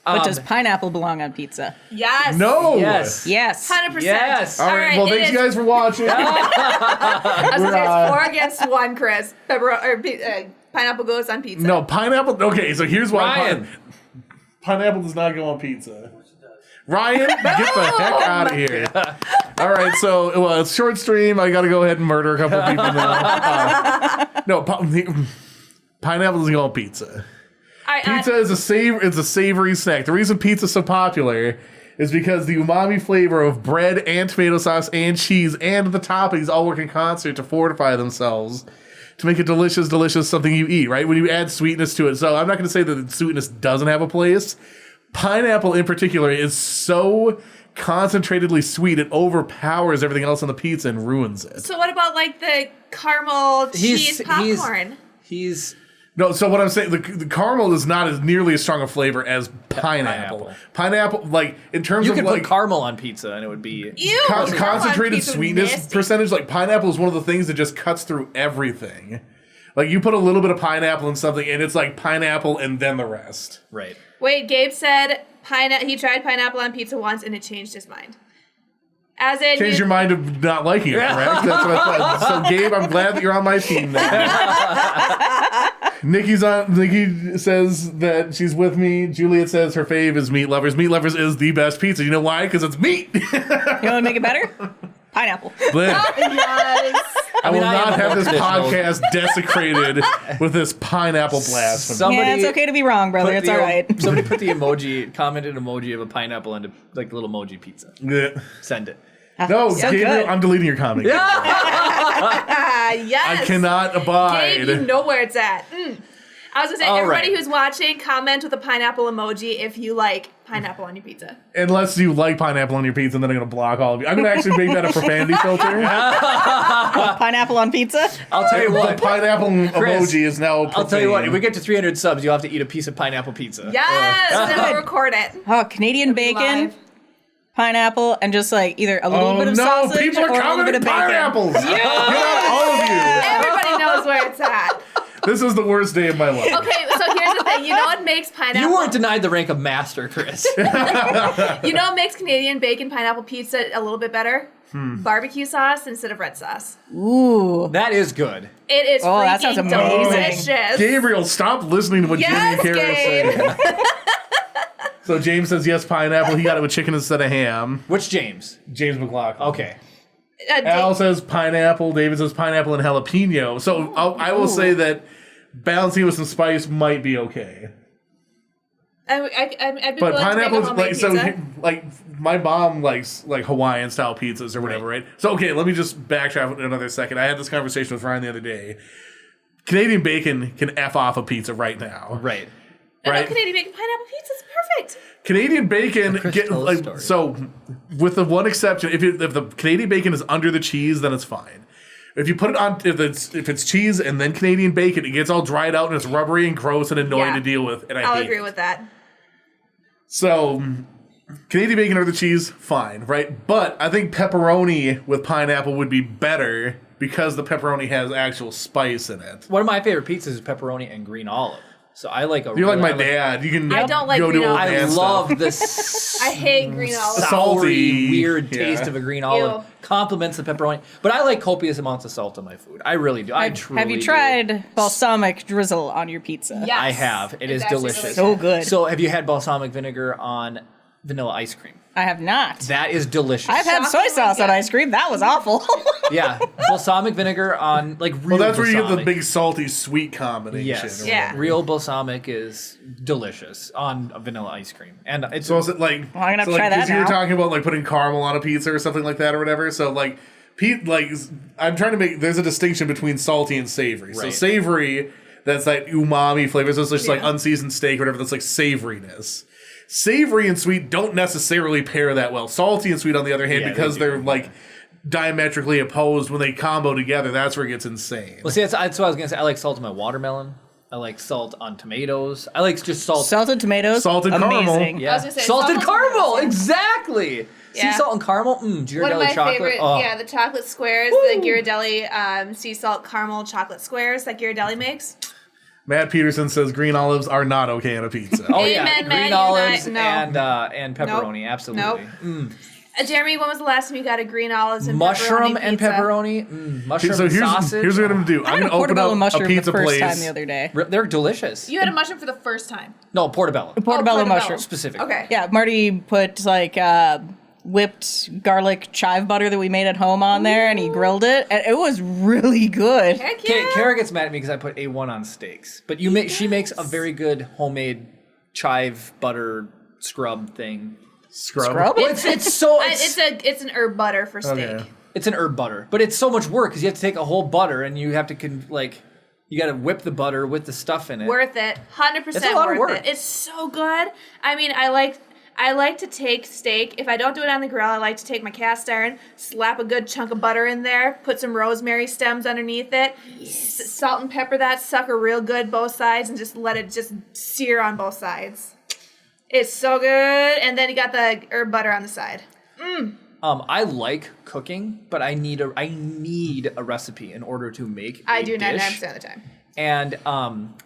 But does pineapple belong on pizza? Yes. No! Yes. Yes. 100%. Yes. All right, well, thanks you guys for watching. I was gonna say it's 4 against 1, Chris. Pineapple goes on pizza. No, pineapple... Okay, so here's why Ryan. pineapple does not go on pizza. Ryan, get the heck out of here. All right, so well, it's short stream. I got to go ahead and murder a couple of people now. No, pineapple doesn't go on pizza. Pizza is a savory snack. The reason pizza's so popular is because the umami flavor of bread and tomato sauce and cheese and the toppings all work in concert to fortify themselves to make it delicious, something you eat, right? When you add sweetness to it. So I'm not going to say that sweetness doesn't have a place. Pineapple in particular is so concentratedly sweet, it overpowers everything else on the pizza and ruins it. So what about like the caramel cheese popcorn? No, so what I'm saying, the caramel is not as nearly as strong a flavor as pineapple. Pineapple, like in terms You of can like put caramel on pizza and it would be... Ew, concentrated sweetness percentage, like pineapple is one of the things that just cuts through everything. Like you put a little bit of pineapple in something and it's like pineapple and then the rest. Right. Wait, Gabe said he tried pineapple on pizza once and it changed his mind. As in, Change your mind of not liking it, correct? That's what I thought. So Gabe, I'm glad that you're on my team now. Nikki says that she's with me. Juliet says her fave is Meat Lovers. Meat Lovers is the best pizza. You know why? Because it's meat. You want to make it better? Pineapple. Yes. I will I am not a have this traditional- podcast desecrated with this pineapple blasphemy. Yeah, it's okay to be wrong, brother. It's all right. Somebody put the commented emoji of a pineapple into like the little emoji pizza. Yeah. Send it. No, So Gabriel, good. I'm deleting your comment. Yes. I cannot abide. Gabe, you know where it's at. I was gonna say, All everybody right. who's watching, comment with a pineapple emoji if you like pineapple on your pizza. Unless you like pineapple on your pizza, and then I'm going to block all of you. I'm going to actually make that a profanity filter. Pineapple on pizza? I'll tell you The what. pineapple Chris, emoji is now profane. I'll tell you what. If we get to 300 subs, you'll have to eat a piece of pineapple pizza. Yes, and good. we'll record it. Oh, Canadian bacon. Live. pineapple, and just like either a little bit of sausage people are or a little bit commenting of bacon. pineapples. Get out, all of you. Everybody knows where it's at. This is the worst day of my life. Okay, so here's the thing. You know what makes pineapple? You weren't denied the rank of master, Chris. You know what makes Canadian bacon pineapple pizza a little bit better? Barbecue sauce instead of red sauce. Ooh. That is good. It is Oh, that sounds freaking amazing. delicious. Gabriel, stop listening to what Yes, Jamie and Kara Gabe. are saying. So James says yes, pineapple. He got it with chicken instead of ham. Which James? James McLaughlin. Okay. Al says pineapple. David says pineapple and jalapeno. So I will say that balancing with some spice might be okay. I'd be But willing to make a pineapple's homemade like so. pizza. Like my mom likes like Hawaiian style pizzas or whatever, right? So okay, let me just backtrack another second. I had this conversation with Ryan the other day. Canadian bacon can F off a pizza right now. Right. No, Right. Canadian bacon pineapple pizza is perfect. Canadian bacon Chris, get tell a like story. so with the one exception, if the Canadian bacon is under the cheese, then it's fine. If you put it on, if it's cheese and then Canadian bacon, it gets all dried out and it's rubbery and gross and annoying Yeah. to deal with, and I'll hate agree it. with that. So Canadian bacon under the cheese, fine, right? But I think pepperoni with pineapple would be better because the pepperoni has actual spice in it. One of my favorite pizzas is pepperoni and green olive. So I like a. You're like my I dad. You can I don't like go green to old olive. I man love stuff. this I hate green olive. Salty, weird yeah. taste of a green olive. Ew. Complements the pepperoni. But I like copious amounts of salt in my food. I really do. I truly Have you do. tried balsamic drizzle on your pizza? Yes. I have. It is It's actually delicious. really So good. So have you had balsamic vinegar on vanilla ice cream? I have not. That is delicious. I've had soy Shockingly sauce on good. ice cream. That was awful. Yeah, balsamic vinegar on like real. Well, that's where you get the balsamic. big salty sweet combination. Yes. or Yeah. whatever. Real balsamic is delicious on vanilla ice cream, and it's So is it like? Well, I'm gonna so try like, that 'cause you were now. talking about like putting caramel on a pizza or something like that or whatever. So like, I'm trying to make. There's a distinction between salty and savory. So Right. savory, that's like umami flavors. It's just like Yeah. unseasoned steak or whatever. That's like savoriness. Savory and sweet don't necessarily pair that well. Salty and sweet, on the other hand, Yeah, they because do. they're like diametrically opposed, when they combo together, that's where it gets insane. well, see, that's what I was gonna say. I like salt on my watermelon. I like salt on tomatoes. I like just salt. Salted tomatoes. Salted caramel. amazing. Yeah, I was gonna say, salted salt on caramel. tomatoes, yeah. Exactly. Yeah. Sea salt and caramel. One of Ghirardelli my chocolate. favorite, Oh. yeah, the chocolate squares, Woo. the Ghirardelli sea salt caramel chocolate squares that Ghirardelli makes. Matt Peterson says green olives are not okay on a pizza. Oh yeah, Amen, green Matt, olives you and and pepperoni. Absolutely. Nope. Jeremy, when was the last time you got a green olives and Mushroom pepperoni and pizza? pepperoni. Mushroom So and here's sausage. what I'm gonna do. I I'm had a gonna open portobello up a mushroom the pizza first place. time the other day. They're delicious. You had a mushroom for the first time. No, portobello. Portobello mushroom. Specifically. Okay. Yeah, Marty put like whipped garlic chive butter that we made at home on there, and he grilled it, and it was really good. Heck Okay, yeah. Kara gets mad at me because I put A1 on steaks, but she makes a very good homemade chive butter scrub thing. Scrub. Scrub Well, it? It's an herb butter for steak. Okay. It's an herb butter, but it's so much work because you have to take a whole butter and you have to you got to whip the butter with the stuff in it. Worth it. 100% It's a lot of worth work. it. It's so good. I mean, I like to take steak. If I don't do it on the grill, I like to take my cast iron, slap a good chunk of butter in there, put some rosemary stems underneath it, salt and pepper that sucker real good both sides, and just let it just sear on both sides. It's so good. And then you got the herb butter on the side. I like cooking, but I need a recipe in order to make I a do dish. 99% of the time. And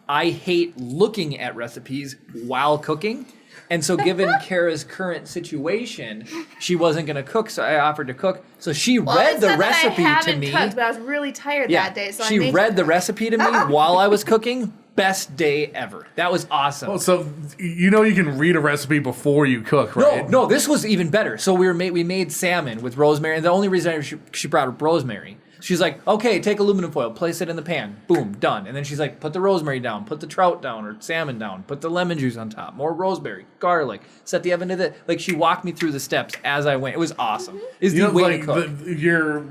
I hate looking at recipes while cooking. And so given Kara's current situation, she wasn't going to cook, so I offered to cook. So she read it's the not that recipe I to haven't me. cooked, but I was really tired Yeah, that day, so she I made read the recipe to me while I was cooking. Best day ever. That was awesome. Oh, so you know you can read a recipe before you cook, right? No, this was even better. So we made salmon with rosemary, and the only reason she brought up rosemary, she's like, okay, take aluminum foil, place it in the pan, boom, done. And then she's like, put the rosemary down, put the trout down or salmon down, put the lemon juice on top, more rosemary, garlic, set the oven to the, like she walked me through the steps as I went. It was awesome. Is You the know, way like to cook. your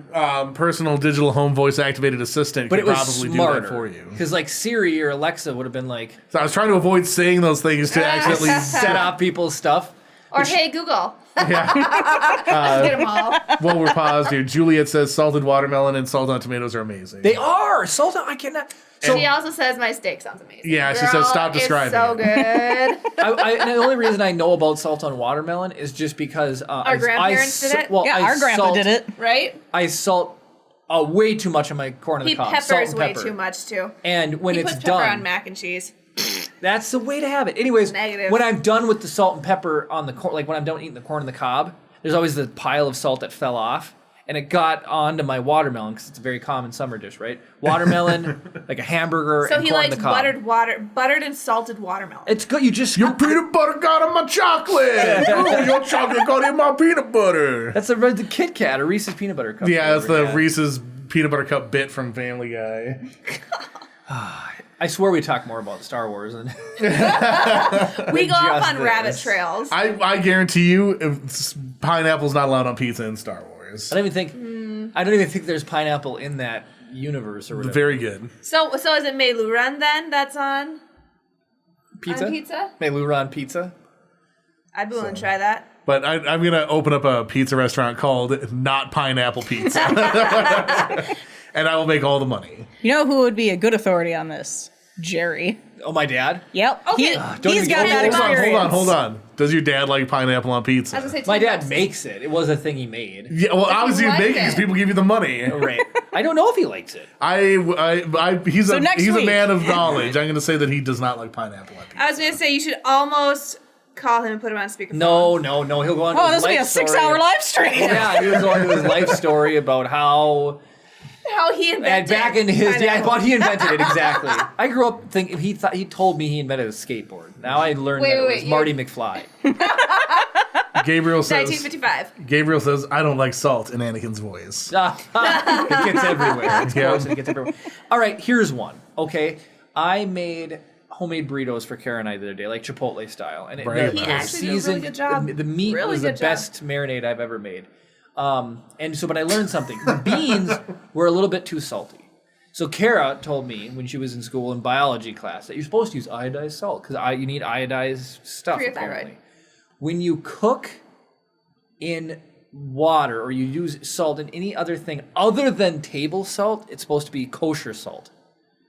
personal digital home voice activated assistant But could it was probably smarter do that for you. because like Siri or Alexa would have been like So I was trying to avoid saying those things to accidentally set off people's stuff. Or hey Google. Yeah. Get them all. Well, we're paused here. Juliet says salted watermelon and salted on tomatoes are amazing. They are salt. I cannot. So She also says my steak sounds amazing. Yeah, she says stop describing It's so it. good. and the only reason I know about salt on watermelon is just because Our grandparents did it? Well, Yeah, our grandpa did it. Right? I salt way too much on my corn on the He cob. Salt peppers and way pepper. too much too. And when He it's puts pepper done, on mac and cheese. that's the way to have it. Anyways, Negative. when I'm done with the salt and pepper on the corn, like when I'm done eating the corn on the cob, there's always the pile of salt that fell off, and it got onto my watermelon because it's a very common summer dish, right? Watermelon, like a hamburger, So and he corn on likes the cob. buttered and salted watermelon. It's good. You just Your peanut butter got in my chocolate. Ooh, your chocolate got in my peanut butter. that's the Kit Kat or Reese's peanut butter cup. Yeah, that's flavor, the Reese's peanut butter cup bit from Family Guy. I swear we talk more about Star Wars than We go off just on rabbit this. trails. I guarantee you, pineapple's not allowed on pizza in Star Wars. I don't even think there's pineapple in that universe or whatever. Very good. So is it Meiluran then that's on Pizza? on pizza? Meiluran pizza? I'd be willing to try that. But I'm going to open up a pizza restaurant called Not Pineapple Pizza. And I will make all the money. You know who would be a good authority on this? Jerry. Oh, my dad? Yep. Okay. Don't He's even got get that me experience. Hold on. Does your dad like pineapple on pizza? I was gonna say My dad toast. makes it. It was a thing he made. Yeah, well, obviously you liked make it because it. people give you the money. Right. I don't know if he likes it. He's So next a week. man of knowledge. I'm going to say that he does not like pineapple on pizza. I was gonna say you should almost call him and put him on speakerphone. No. He'll go on. Oh, his this will be a life story. 6-hour live stream. Yeah, he was going to his life story about how. How he invented And back in his pineapple. well, he invented it exactly. I grew up thinking he told me he invented a skateboard. Now I learned that it was wait, Marty McFly. Gabriel says, 1955. I don't like salt in Anakin's voice. It gets everywhere. It's Yeah. gross and it gets everywhere. All right, here's one. Okay, I made homemade burritos for Kara and I the other day, like Chipotle style, and Right. He actually did a really good job. The meat Really was the good job. best marinade I've ever made. And so, but I learned something. The beans were a little bit too salty. So Kara told me when she was in school in biology class that you're supposed to use iodized salt because you need iodized stuff. For your apparently. thyroid. When you cook in water or you use salt in any other thing other than table salt, it's supposed to be kosher salt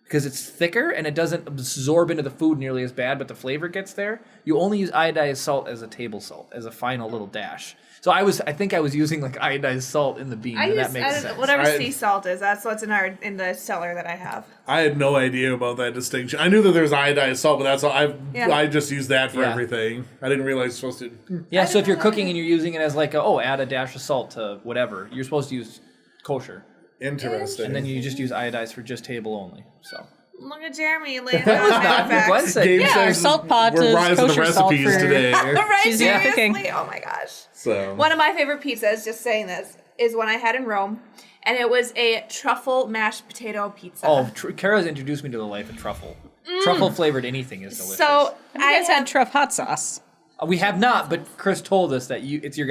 because it's thicker and it doesn't absorb into the food nearly as bad, but the flavor gets there. You only use iodized salt as a table salt, as a final little dash. So I think I was using like iodized salt in the bean, and that makes sense. Whatever sea salt is. That's what's in the cellar that I have. I had no idea about that distinction. I knew that there's iodized salt, but that's all. Yeah. I just use that for Yeah. everything. I didn't realize you're supposed to. Yeah, so if you're cooking and you're using it as like add a dash of salt to whatever, you're supposed to use kosher. Interesting. And then you just use iodized for just table only. So Look at Jeremy laying that was out not facts. Gwen said. Gabe Yeah, says our salt pot we're is rising the kosher salt recipes for- today. Right? She's Seriously? cooking. Oh my gosh. So One of my favorite pizzas, just saying this, is one I had in Rome, and it was a truffle mashed potato pizza. Oh, Kara's introduced me to the life of truffle. Truffle flavored anything is delicious. So You guys had truff hot sauce. We have not, but Chris told us that it's you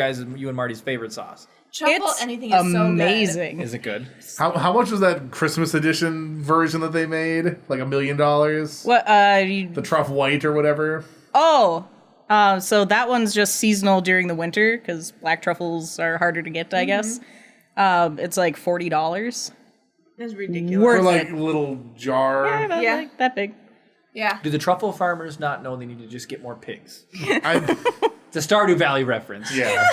and Marty's favorite sauce. truffle It's anything is so good. amazing. Is it good? how much was that Christmas edition version that they made? Like $1 million? What? The Truff White or whatever. So that one's just seasonal during the winter because black truffles are harder to get, I guess. It's like $40. It's ridiculous. Worth For like it. little jar. About Yeah. like that big. Yeah. Do the truffle farmers not know they need to just get more pigs? I, It's a Stardew Valley reference. yeah.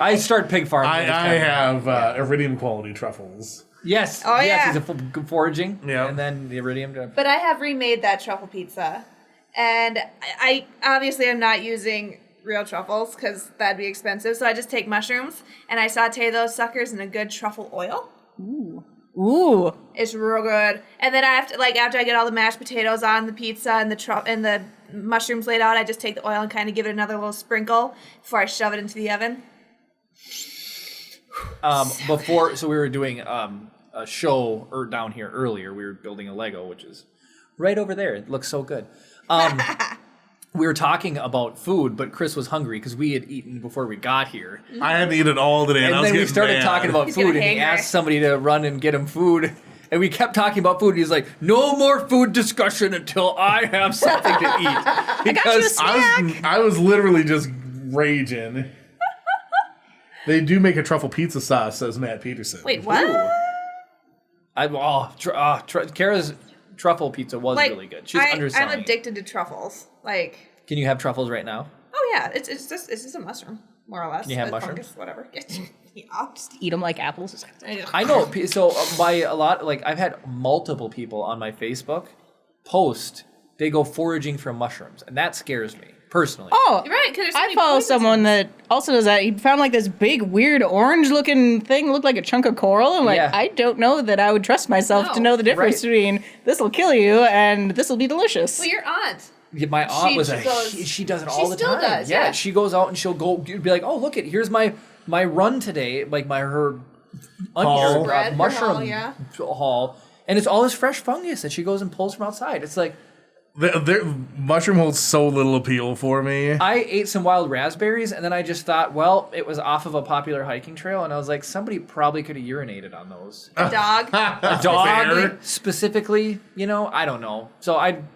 I start pig farming. I next time. have iridium quality truffles. Yes. Oh, yes, yeah. it's foraging. Yeah. And then the iridium. But I have remade that truffle pizza. And I obviously am not using real truffles because that'd be expensive. So I just take mushrooms and I saute those suckers in a good truffle oil. Ooh. It's real good. And then I have to, like, after I get all the mashed potatoes on the pizza and the mushrooms laid out, I just take the oil and kind of give it another little sprinkle before I shove it into the oven. So we were doing a show down here earlier. We were building a Lego, which is right over there. It looks so good. We were talking about food, but Chris was hungry because we had eaten before we got here. I hadn't eaten all today. And I was then we getting started mad. talking about He's food, getting and he hangry. asked somebody to run and get him food. And we kept talking about food, and he's like, no more food discussion until I have something to eat. I got you a Because snack. I was literally just raging. They do make a truffle pizza sauce, says Matt Peterson. Wait, what? Kara's truffle pizza was really good. She's underselling. I'm addicted to truffles. Like, can you have truffles right now? oh yeah, it's just a mushroom, more or less. Can you have A mushrooms? fungus, whatever. Yeah. Just eat them like apples. I know. So by a lot, like I've had multiple people on my Facebook post they go foraging for mushrooms, and that scares me personally. Oh, You're right, because there's so I many follow poisons. someone that also does that. He found like this big, weird, orange-looking thing, looked like a chunk of coral. I'm like, Yeah. I don't know that I would trust myself to know the difference between this will kill you and this will be delicious. Well, your aunt. Yeah, my aunt she does it all the time. Does, yeah. She goes out and she'll go be like, oh look here's my run today, like her onion Spread, her mushroom haul, yeah. haul, and it's all this fresh fungus that she goes and pulls from outside. It's like Mushroom holds so little appeal for me. I ate some wild raspberries, and then I just thought, well, it was off of a popular hiking trail, and I was like, somebody probably could have urinated on those. A dog. A dog Fair. specifically, I don't know. So I'm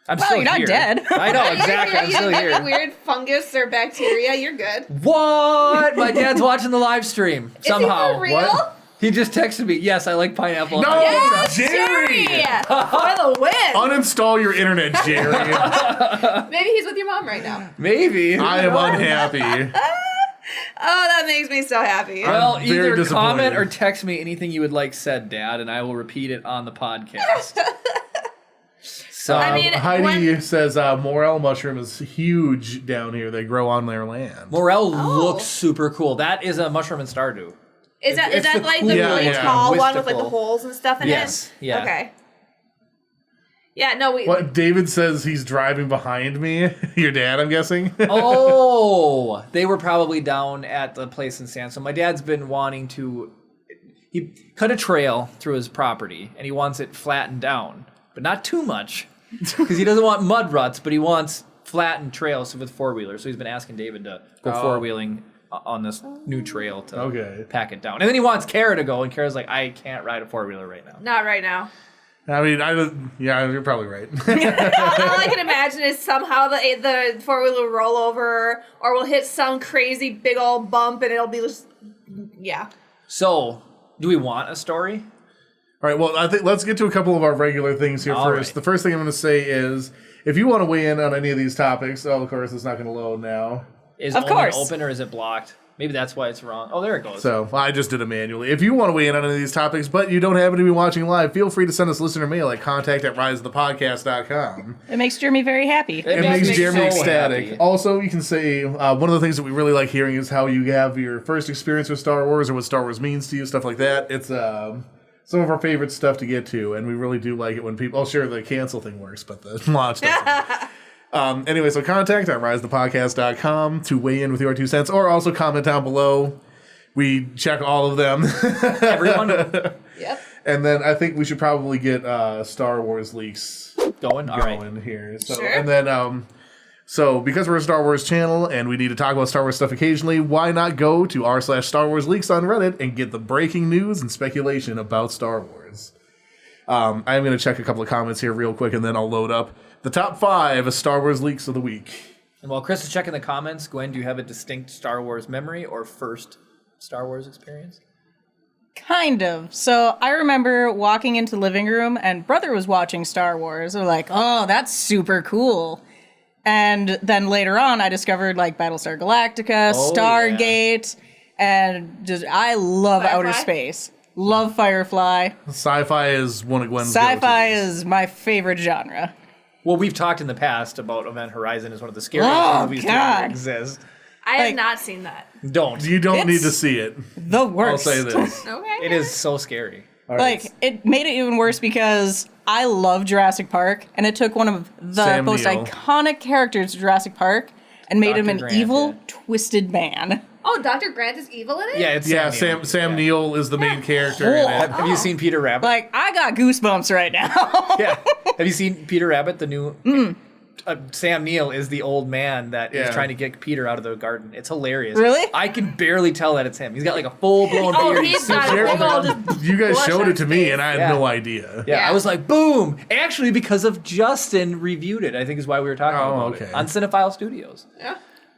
Well, still you're not here. dead. I know, exactly. I'm You still didn't get here. any weird fungus or bacteria. You're good. What? My dad's watching the live stream somehow. Is he for real? What? He just texted me. Yes, I like pineapple. No! Yes, Jerry! For the win. Uninstall your internet, Jerry. Maybe he's with your mom right now. Maybe. I am unhappy. Oh, that makes me so happy. Well, I'm very either comment disappointed. or text me anything you would like said, Dad, and I will repeat it on the podcast. So I mean, Heidi says morel mushroom is huge down here. They grow on their land. Morel looks super cool. That is a mushroom in Stardew. Is that it's the like cool- the Yeah, really yeah. tall one with like the Mystical. holes and stuff in Yes, it? yeah. Okay. Yeah, no, we. What David says he's driving behind me. Your dad, I'm guessing. Oh, they were probably down at the place in San. So my dad's been wanting to. He cut a trail through his property, and he wants it flattened down, but not too much, because he doesn't want mud ruts, but he wants flattened trails with four-wheelers. So he's been asking David to go four-wheeling on this new trail to pack it down. And then he wants Kara to go, and Kara's like, I can't ride a four-wheeler right now. Not right now. I mean, you're probably right. All I can imagine is somehow the four-wheeler will roll over or we'll hit some crazy big old bump and it'll be just, yeah. So, do we want a story? All right, well, I think let's get to a couple of our regular things here All first. right. The first thing I'm going to say is, if you want to weigh in on any of these topics, of course, it's not going to load now. Is Of Omen course. open or is it blocked? Maybe that's why it's wrong. Oh, there it goes. So I just did it manually. If you want to weigh in on any of these topics, but you don't happen to be watching live, feel free to send us listener mail at contact@riseofthepodcast.com. It makes Jeremy very happy. It makes Jeremy so ecstatic. happy. Also, you can say one of the things that we really like hearing is how you have your first experience with Star Wars or what Star Wars means to you, stuff like that. It's some of our favorite stuff to get to, and we really do like it when people. Oh, sure, the cancel thing works, but the launch doesn't. Anyway, so contact at riseofthepodcast.com to weigh in with your 2 cents, or also comment down below. We check all of them. Everyone Yep. And then I think we should probably get Star Wars leaks going? All right. going here. So, Sure. And then, so because we're a Star Wars channel and we need to talk about Star Wars stuff occasionally, why not go to r/Star Wars leaks on Reddit and get the breaking news and speculation about Star Wars? I'm going to check a couple of comments here real quick, and then I'll load up the top 5 Star Wars leaks of the week. And while Chris is checking the comments, Gwen, do you have a distinct Star Wars memory or first Star Wars experience? Kind of. So I remember walking into the living room and brother was watching Star Wars. They're like, oh, that's super cool. And then later on, I discovered like Battlestar Galactica, Oh, Stargate, and just I love Firefly? outer space. Love Firefly. Sci-fi is one of Gwen's Sci-fi go-tos. is my favorite genre. Well, we've talked in the past about Event Horizon as one of the scariest Oh, movies God. to ever exist. I have Like- not seen that. Don't. You don't It's- need to see it. The I'll worst. say this. Okay. It is so scary. All right. Like, it made it even worse because I love Jurassic Park, and it took one of the Sam most Neill. iconic characters of Jurassic Park and made him Dr. an Grant, evil, yeah. twisted man. Oh, Dr. Grant is evil in it? Yeah, it's Yeah, Sam Sam Neill. Neill is the main character in it. Have you seen Peter Rabbit? Like, I got goosebumps right now. Yeah. Have you seen Peter Rabbit, the new... Sam Neill is the old man that is Yeah. trying to get Peter out of the garden. It's hilarious. Really? I can barely tell that it's him. He's got like a full-blown Oh, beard. he's got a Jeremy- big old just You guys blush showed on it to his me, face. and I had Yeah. no idea. Yeah, Yeah. I was like, boom! Actually, because of Justin reviewed it, I think is why we were talking Oh, about okay. it on Cinephile Studios. Yeah.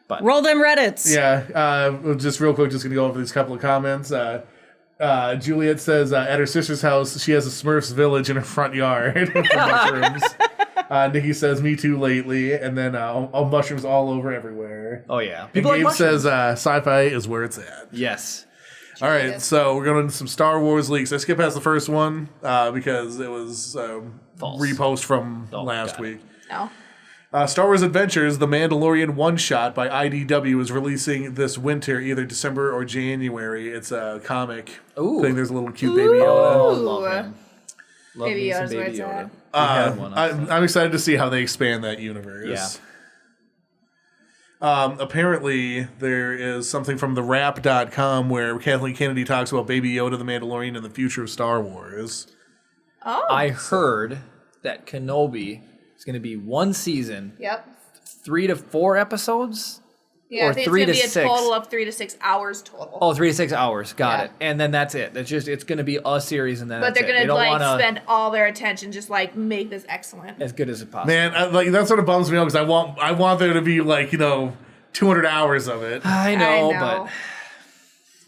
But Roll them Reddits. Yeah, just real quick, just gonna go over these couple of comments. Juliet says at her sister's house, she has a Smurfs village in her front yard with mushrooms. Nikki says, me too lately. And then mushrooms all over everywhere. Oh, yeah. And People like Gabe mushrooms. says Sci-Fi is where it's at. Yes. All right, so we're going into some Star Wars leaks. I skipped past the first one because it was repost from last week. No. Star Wars Adventures, The Mandalorian One-Shot by IDW is releasing this winter, either December or January. It's a comic. Ooh. I think there's a little cute Baby Yoda. Oh, love him. Love Baby me some Yoda's where Baby it's Yoda. at. I'm excited to see how they expand that universe. Yeah. Apparently, there is something from therap.com where Kathleen Kennedy talks about Baby Yoda, the Mandalorian, and the future of Star Wars. Oh. I heard that Kenobi is going to be one season, Yep. 3 to 4 episodes. Yeah, Or I think 3 it's to going to be 6. a total of 3 to 6 hours total. Oh, 3 to 6 hours. Got Yeah. it. And then that's it. It's going to be a series, and then But that's they're it. going They to don't like wanna- spend all their attention, just like make this excellent. as good as it possible. Man, that's what it bums me out because I want there to be 200 hours of it. I know, but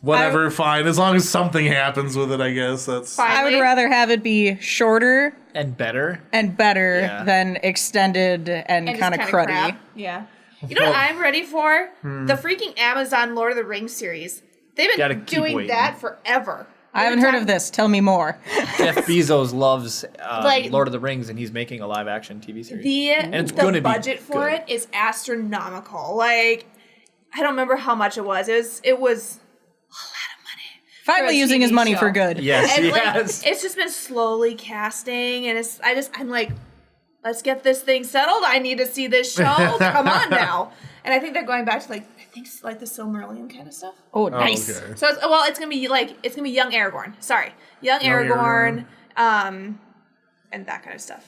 Whatever, fine. As long as something happens with it, I guess that's. Fine. I would rather have it be shorter and better. and better Yeah. than extended and And kind of just cruddy. crap. Yeah. You know what I'm ready for? The freaking Amazon Lord of the Rings series. They've Gotta been keep doing waiting. that forever. I haven't heard of this. Tell me more. Jeff Bezos loves Like- Lord of the Rings, and he's making a live-action TV series. it's The gonna be budget for good. it is astronomical. Like, I don't remember how much it was. It was Finally a using his TV money show. for good. Yes, and yes. it's just been slowly casting, and I'm like, let's get this thing settled. I need to see this show. Come on now. And I think they're going back to I think it's like the Silmarillion kind of stuff. Oh, nice. Okay. So it's gonna be young Aragorn. Sorry, young Young Aragorn, and that kind of stuff.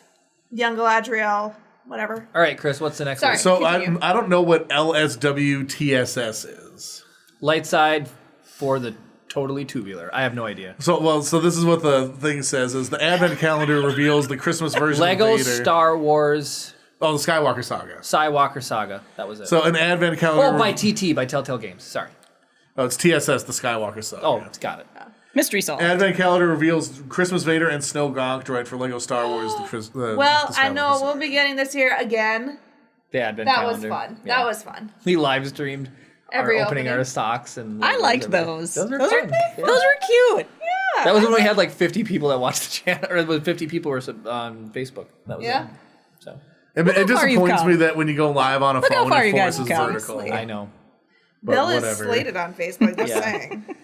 Young Galadriel, whatever. All right, Chris, what's the next Sorry. one? So Continue. I don't know what LSWTSS is. Light side for the totally tubular. I have no idea. So this is what the thing says: is the Advent calendar reveals the Christmas version Lego of Vader. Star Wars Oh, the Skywalker Saga. Skywalker Saga. That was it. So an Advent calendar. oh, by TT, by Telltale Games. Sorry. Oh, it's TSS, the Skywalker Saga. Oh, got it. Mystery solved. Advent calendar reveals Christmas Vader and Snow Gonk droid for Lego Star Wars. Well, the I know Skywalker we'll Saga. be getting this here again. The Advent That calendar. was fun. Yeah. That was fun. We live streamed Every our opening opening. our stocks and I liked those. Those were Those fun. Yeah. Those were cute. Yeah. That was when we had like 50 people that watched the channel, or it was 50 people were on Facebook. That was Yeah. it. So It how far you've disappoints come. me that when you go live on a how phone, far it you guys forces have come. vertical. I know. But Bill is whatever. slated on Facebook. Just Yeah. saying.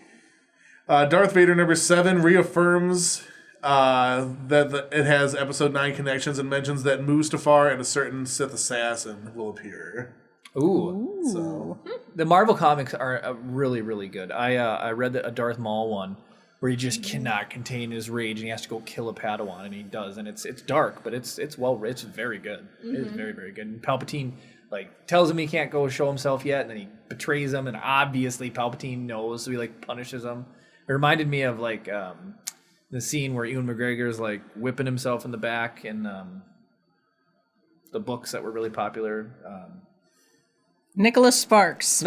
Darth Vader number 7 reaffirms that it has Episode 9 connections and mentions that Mustafar and a certain Sith assassin will appear. Ooh. So The Marvel comics are really, really good. I read a Darth Maul one where he just cannot contain his rage and he has to go kill a Padawan, and he does, and it's dark, but it's very good. It is very, very good. And Palpatine tells him he can't go show himself yet, and then he betrays him, and obviously Palpatine knows, so he punishes him. It reminded me of the scene where Ewan McGregor's whipping himself in the back in the books that were really popular. Nicholas Sparks.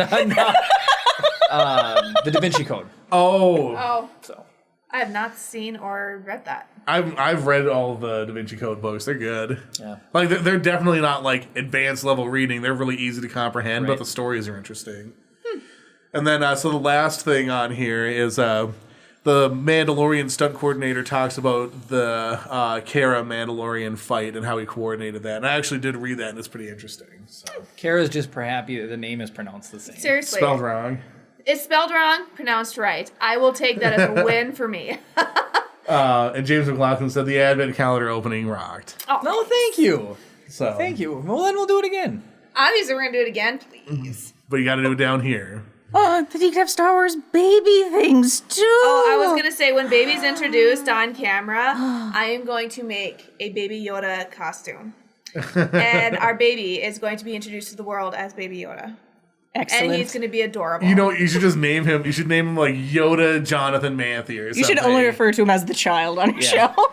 The Da Vinci Code. Oh, So I have not seen or read that. I've read all the Da Vinci Code books. They're good. yeah. They're definitely not advanced level reading. They're really easy to comprehend, but Right. the stories are interesting. And then so the last thing on here is the Mandalorian stunt coordinator talks about the Kara Mandalorian fight and how he coordinated that. And I actually did read that, and it's pretty interesting. So. Kara's just happy that the name is pronounced the same. Seriously. Spelled wrong. It's spelled wrong, pronounced right. I will take that as a win for me. And James McLaughlin said the Advent calendar opening rocked. Oh, No, thank you. So Thank you. Well, then we'll do it again. obviously we're gonna do it again, please. But you got to do it down here. Oh, but you could have Star Wars baby things too. Oh, I was gonna say when baby's introduced on camera, I am going to make a Baby Yoda costume, and our baby is going to be introduced to the world as Baby Yoda, Excellent. and he's gonna be adorable. You know, you should just name him. You should name him Yoda Jonathan Matthew or something. You should only refer to him as the child on your Yeah. show.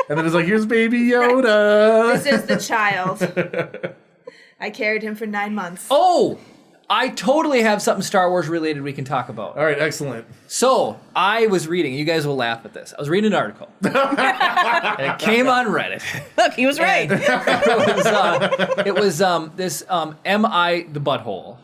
And then it's here's Baby Yoda. This is the child. I carried him for 9 months. Oh, I totally have something Star Wars related we can talk about. All right, excellent. So I was reading, you guys will laugh at this. I was reading an article. And it came on Reddit. Look, he was right. It was this am I the butthole?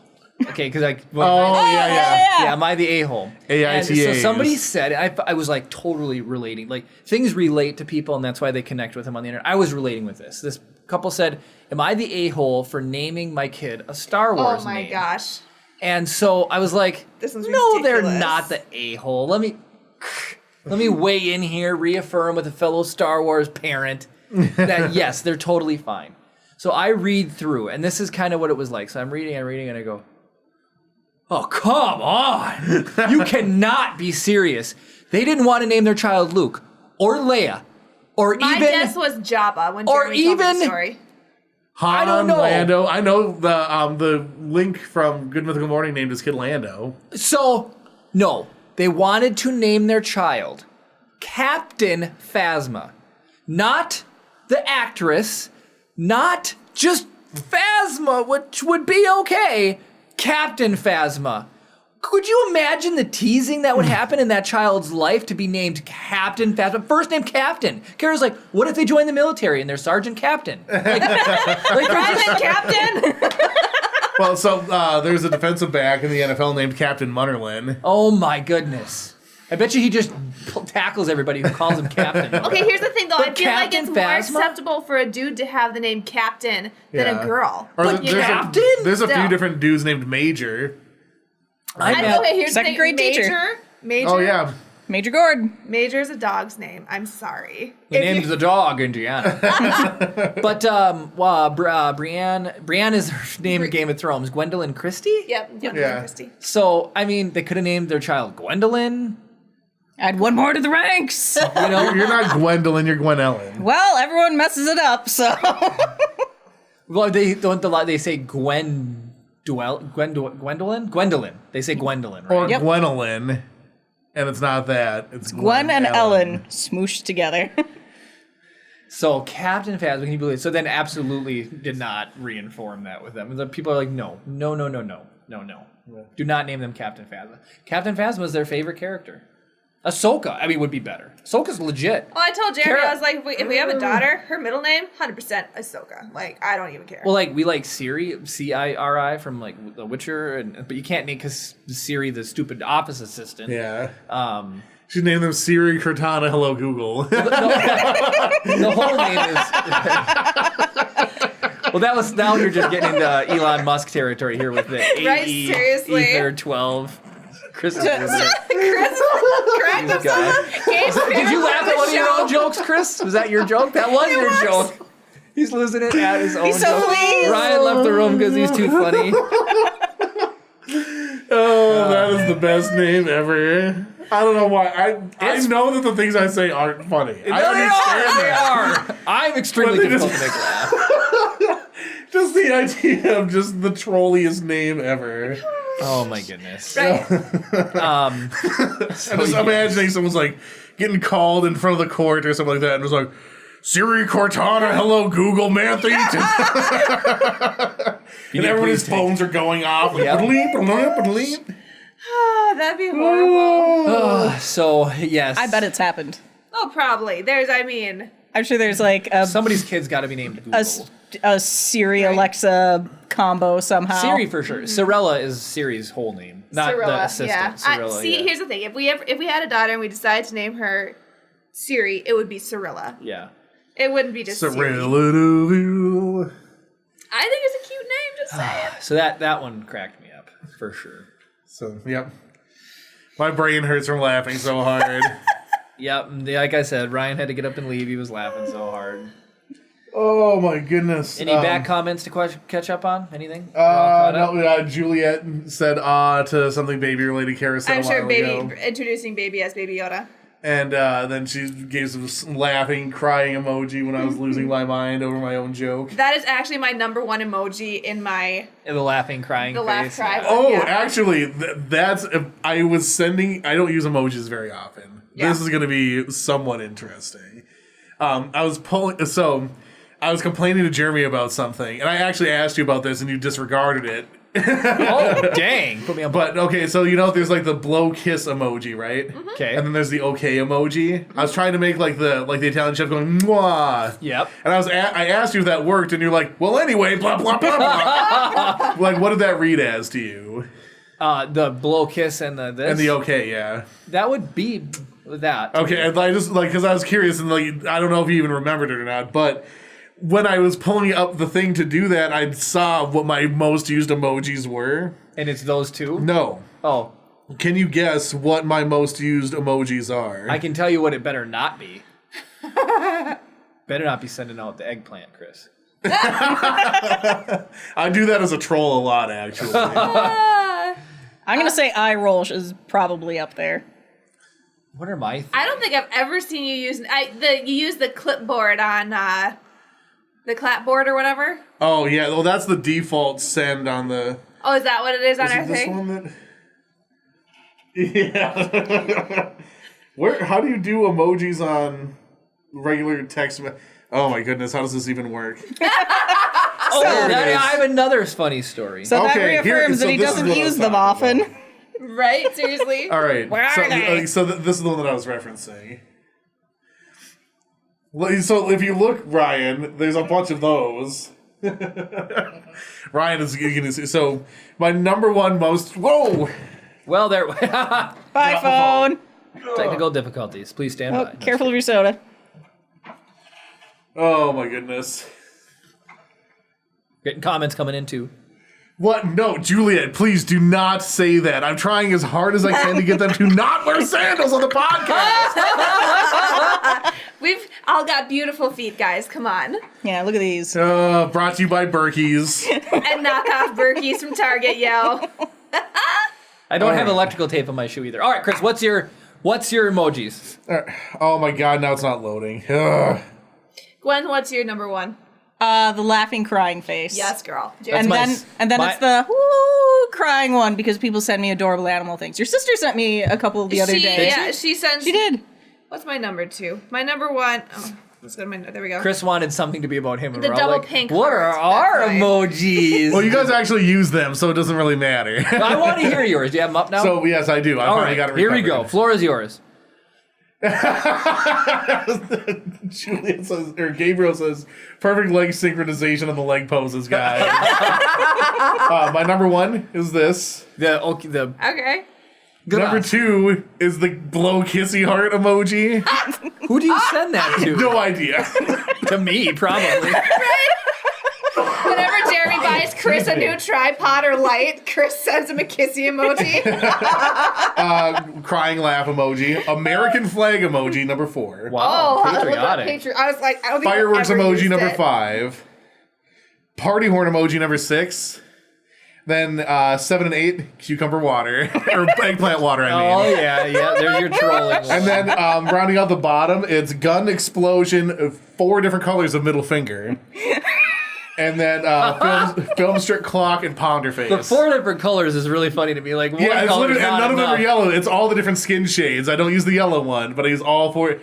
Okay, because Yeah. am I the a-hole? AITAs. And so somebody said, I was like totally relating. Like things relate to people, and that's why they connect with them on the internet. I was relating with this. This couple said, am I the a-hole for naming my kid a Star Wars Oh my name? gosh. And so I was like, This is no, they're ridiculous. not the a-hole. Let me weigh in here, reaffirm with a fellow Star Wars parent that yes, they're totally fine. So I read through, and this is kind of what it was like. So I'm reading, and I go, oh, come on. You cannot be serious. They didn't want to name their child Luke or Leia or My even... guess was Jabba when Jeremy told me the story. Han, I don't know. Lando. I know the Link from Good Mythical Morning named his kid Lando. So, no. They wanted to name their child Captain Phasma. Not the actress, not just Phasma, which would be okay. Captain Phasma. Could you imagine the teasing that would happen in that child's life to be named Captain Phasma? First name Captain. Kara's like, what if they join the military and they're Sergeant Captain? Like Private Captain? Well, so there's a defensive back in the NFL named Captain Munnerlin. oh my goodness. I bet you he just tackles everybody who calls him Captain. Okay, here's the thing though. But I feel like Captain it's more Phasma? acceptable for a dude to have the name Captain than Yeah. a girl. Or But there's Captain? There's a few Still. different dudes named Major. okay, here's Second the thing. grade teacher. Major. Oh yeah. Major Gord. Major's a dog's name. I'm sorry. They If named you- the dog Indiana. But Brienne is her name in Game of Thrones. Gwendolyn Christie? Yep. Yeah. Christy. So, I mean, they could have named their child Gwendolyn. Add one more to the ranks. You know, You're not Gwendolyn, you're Gwen Ellen. Well, everyone messes it up, so. well, they don't. They say Gwendolyn. Gwendolyn. They say Gwendolyn, right? Or Yep. Gwendolyn. And it's not that. It's Gwen and Ellen smooshed together. So Captain Phasma, can you believe it? So then absolutely did not reinform that with them. The people are like, no. Do not name them Captain Phasma. Captain Phasma is their favorite character. Ahsoka, I mean, would be better. Ahsoka's legit. Well, I told Jeremy, Kara- I was like, if we have a daughter, her middle name, 100% Ahsoka. Like, I don't even care. Well, like we like Ciri, Ciri from like The Witcher, but you can't name because Ciri, the stupid office assistant. Yeah. Um, Should name them Siri, Cortana, Hello Google. the whole name is. Well, that was now you're just getting into Elon Musk territory here with the Right, AE seriously. Ether 12. Chris is Chris cracked This guy. Did you laugh at one of your own jokes, Chris? Was that your joke? That was your joke. He's losing it at his own so joke. pleased. Ryan left the room because he's too funny. Oh, that is the best name ever. I don't know why. I know that the things I say aren't funny. I understand They that. are. I'm extremely But they difficult just- to make laugh. Just the idea of just the trolliest name ever. Oh my goodness. Right. I'm just imagining someone's like getting called in front of the court or something like that, and it's like, Siri, Cortana, hello Google, Mantha. And everybody's phones are going off. Like, Yep. bleep, bleep, bleep. Oh, that'd be horrible. So, yes. I bet it's happened. Oh, probably. I'm sure there's like a Somebody's kid's got to be named Google. a Siri Alexa combo somehow. Siri for sure. Cirilla is Siri's whole name, not the Cirilla, assistant. yeah. Cirilla, See, yeah. here's the thing. If we had a daughter and we decided to name her Siri, it would be Cirilla. Yeah. It wouldn't be just Siri. Cyrilladoo. I think it's a cute name, just saying. So that one cracked me up for sure. So, yep. My brain hurts from laughing so hard. Yep. Like I said, Ryan had to get up and leave. He was laughing so hard. Oh my goodness. Any back comments to catch up on? Anything? We're all caught up? No, Juliet said to something baby related. Kara said I'm a while sure ago. introducing baby as Baby Yoda. And then she gave some laughing, crying emoji when I was losing my mind over my own joke. That is actually my number one emoji in my The laughing, crying the face. laugh cry. yeah. Oh, Yeah. actually, that's I was sending. I don't use emojis very often. Yeah. This is going to be somewhat interesting. I was complaining to Jeremy about something, and I actually asked you about this, and you disregarded it. Oh, dang. Put me on. But okay, so there's like the blow kiss emoji, right? Okay. And then there's the okay emoji. I was trying to make like the Italian chef going mwah. Yep. And I asked you if that worked, and you're like, well, anyway, blah blah blah blah. Like, what did that read as to you? The blow kiss and the this. And the okay, yeah. That would be that. Okay, and I just because I was curious, and I don't know if you even remembered it or not, but when I was pulling up the thing to do that, I saw what my most used emojis were. And it's those two? No. Oh. Can you guess what my most used emojis are? I can tell you what it better not be. Better not be sending out the eggplant, Chris. I do that as a troll a lot, actually. I'm gonna say eye roll is probably up there. What are my? I don't think I've ever seen you use you use the clipboard on the clapboard or whatever. Oh yeah, well that's the default send on the. Oh, is that what it is on our This thing? one that. Yeah. How do you do emojis on regular text? Oh my goodness, how does this even work? I have another funny story. So that reaffirms that he doesn't use them often. Right? Seriously? All right. Where are they? So this is the one that I was referencing. So if you look, Ryan, there's a bunch of those. Ryan is going to see. So my number one most. Whoa! Well, there. Bye, phone. Technical difficulties. Please stand by. Careful of your soda. Oh my goodness. Getting comments coming in too. What? No, Juliet, please do not say that. I'm trying as hard as I can to get them to not wear sandals on the podcast. We've all got beautiful feet, guys. Come on. Yeah, look at these. Brought to you by Berkey's. And knockoff Berkeys from Target, yo. I don't have electrical tape on my shoe either. All right, Chris, what's your emojis? Oh my god, now it's not loading. Ugh. Gwen, what's your number one? The laughing crying face. Yes, girl. And then it's the woo crying one because people send me adorable animal things. Your sister sent me a couple the other day. Yeah, she sent. She did. What's my number two? My number one. Oh, let's go to my. There we go. Chris wanted something to be about him. And The we're all double like, pink what are hearts, our that's right. emojis? Well, you guys actually use them, so it doesn't really matter. I want to hear yours. Do you have them up now? So yes, I do. I all finally right, got it here we recovered. go. Floor is yours. Julian says, or Gabriel says, perfect leg synchronization on the leg poses, guys. My number one is this. Okay. Number two is the blow kissy heart emoji. Who do you send that to? No idea. To me, probably. Whenever Jeremy buys Chris a new tripod or light, Chris sends him a kissy emoji. Crying laugh emoji. American flag emoji, number 4. Wow, patriotic. I was like, I don't think Fireworks I've ever emoji, used number it. 5. Party horn emoji, number 6. Then 7 and 8, cucumber water. Or eggplant water, I mean. Oh, yeah, there's your trolling. And then rounding out the bottom, it's gun explosion, 4 different colors of middle finger. And then film strip clock and ponder face. The 4 different colors is really funny to me. Like, one Yeah, it's color literally, is and not none of them enough. are yellow. It's all the different skin shades. I don't use the yellow one, but I use all 4.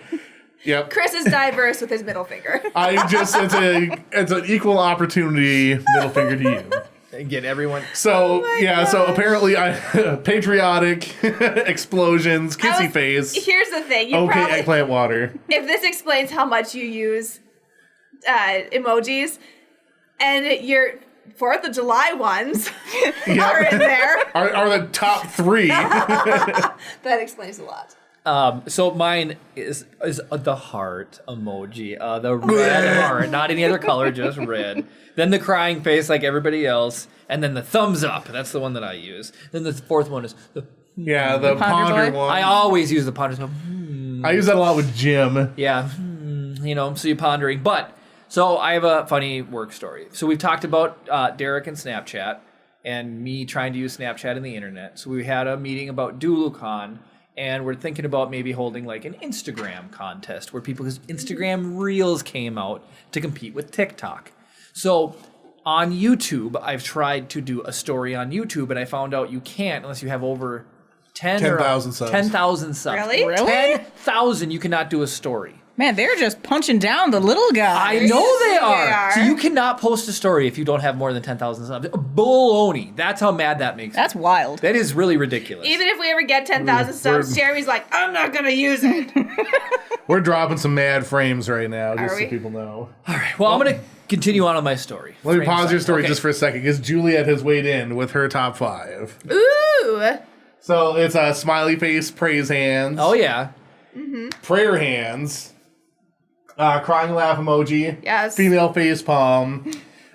Yep. Chris is diverse with his middle finger. It's an equal opportunity middle finger to you. And get everyone. So so apparently I patriotic explosions, kissy face. Here's the thing. You Okay, probably, eggplant water. if this explains how much you use emojis, and your 4th of July ones are in there, Are the top 3. that explains a lot. So mine is the heart emoji, the red heart, not any other color, just red. Then the crying face, like everybody else, and then the thumbs up. That's the one that I use. Then the 4th one is the. Yeah, the ponder ponder boy? one. I always use the ponder. So, I use that a lot with Jim. yeah, so you're pondering. But so I have a funny work story. So we've talked about Derek and Snapchat, and me trying to use Snapchat and the internet. So we had a meeting about DuluCon. And we're thinking about maybe holding like an Instagram contest where because Instagram Reels came out to compete with TikTok. So on YouTube, I've tried to do a story on YouTube, and I found out you can't unless you have over 10,000 subs. 10,000 subs. Really? 10,000, you cannot do a story. Man, they're just punching down the little guy. I know they are. are. So you cannot post a story if you don't have more than 10,000 subs. Baloney. That's how mad that makes me. That's wild. That is really ridiculous. Even if we ever get 10,000 subs, Jeremy's like, I'm not gonna use it. We're dropping some mad frames right now, just Are so we? people know. All right. Well, I'm going to continue on with my story. Let me Frame pause your size. story Okay. just for a second, because Juliet has weighed in with her top 5. Ooh. So it's a smiley face, praise hands, Oh, yeah. prayer hands, crying laugh emoji, Yes. female face palm,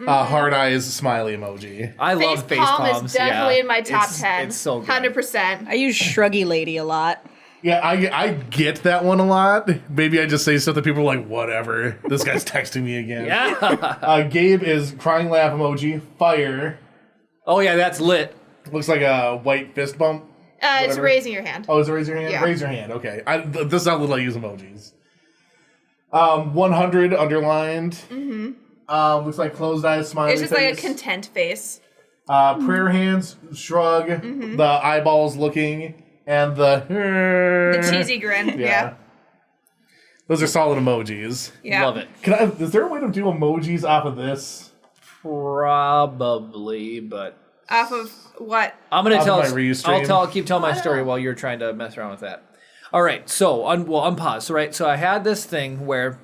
hard eyes smiley emoji. I love face palms. is definitely yeah. in my top It's- 10. It's so good. 100%. I use Shruggy Lady a lot. Yeah, I get that one a lot. Maybe I just say stuff that people are like, whatever. This guy's texting me again. Yeah. Gabe is crying laugh emoji, fire. Oh, yeah, that's lit. Looks like a white fist bump. It's Whatever. raising your hand. Oh, is it raise your hand? Yeah. Raise your hand. Okay. This is how little I use emojis. 100 underlined. Mm-hmm. Looks like closed eyes, smiley It's just face. like a content face. Prayer hands, shrug, the eyeballs looking, and The cheesy grin. Yeah. Those are solid emojis. Yeah. Love it. Is there a way to do emojis off of this? Probably, but Off of what? I'm gonna Off tell. of my restream. I'll keep telling my story while you're trying to mess around with that. All right, so unpause. So right, so I had this thing where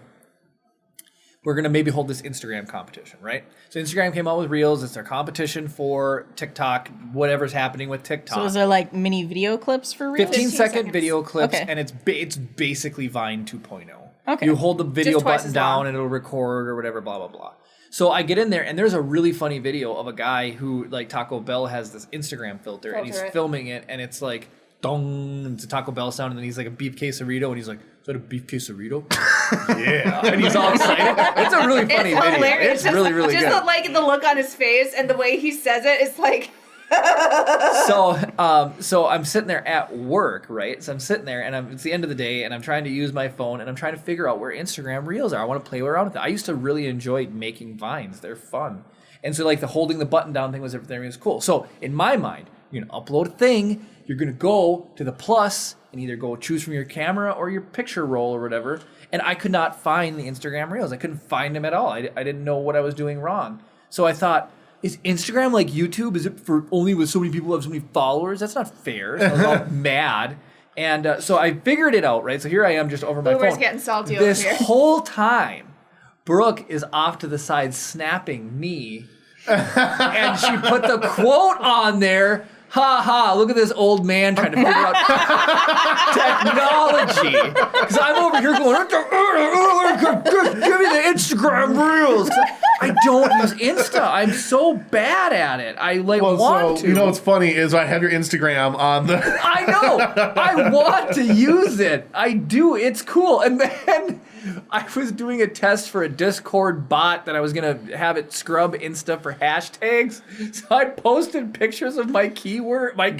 we're gonna maybe hold this Instagram competition, right? So Instagram came out with Reels. It's their competition for TikTok, whatever's happening with TikTok. So is there like mini video clips for Reels? 15 second seconds. video clips, Okay. and it's basically Vine 2.0. Okay. You hold the video Just twice button as down long. and it'll record or whatever, blah, blah, blah. So I get in there, and there's a really funny video of a guy who, like, Taco Bell has this Instagram filter, and he's Filter it. filming it, and it's like, dong, and it's a Taco Bell sound, and then he's like a beef quesarito, and he's like, is that a beef quesarito? Yeah. And he's all excited. It's a really funny It's video. hilarious. It's really, really just good. the look on his face and the way he says it, it's like, So I'm sitting there at work, right? So I'm sitting there, and it's the end of the day, and I'm trying to use my phone, and I'm trying to figure out where Instagram Reels are. I want to play around with it. I used to really enjoy making Vines. They're fun. And so, like, the holding the button down thing was cool. So in my mind, you're going to upload a thing, you're going to go to the plus, and either go choose from your camera or your picture roll or whatever, and I could not find the Instagram Reels. I couldn't find them at all. I didn't know what I was doing wrong. So I thought, is Instagram like YouTube? Is it for only with so many people who have so many followers? That's not fair. So I was all mad. And so I figured it out, right? So here I am just over my Boomer's phone. getting salty This over here. whole time, Brooke is off to the side snapping me. And she put the quote on there. Ha ha, look at this old man trying to figure out technology. Because I'm over here going, give me the Instagram Reels. I don't use Insta. I'm so bad at it. I want to. You know what's funny is I have your Instagram on the. I know. I want to use it. I do. It's cool. And then I was doing a test for a Discord bot that I was going to have it scrub Insta for hashtags. So I posted pictures of my keyboard. I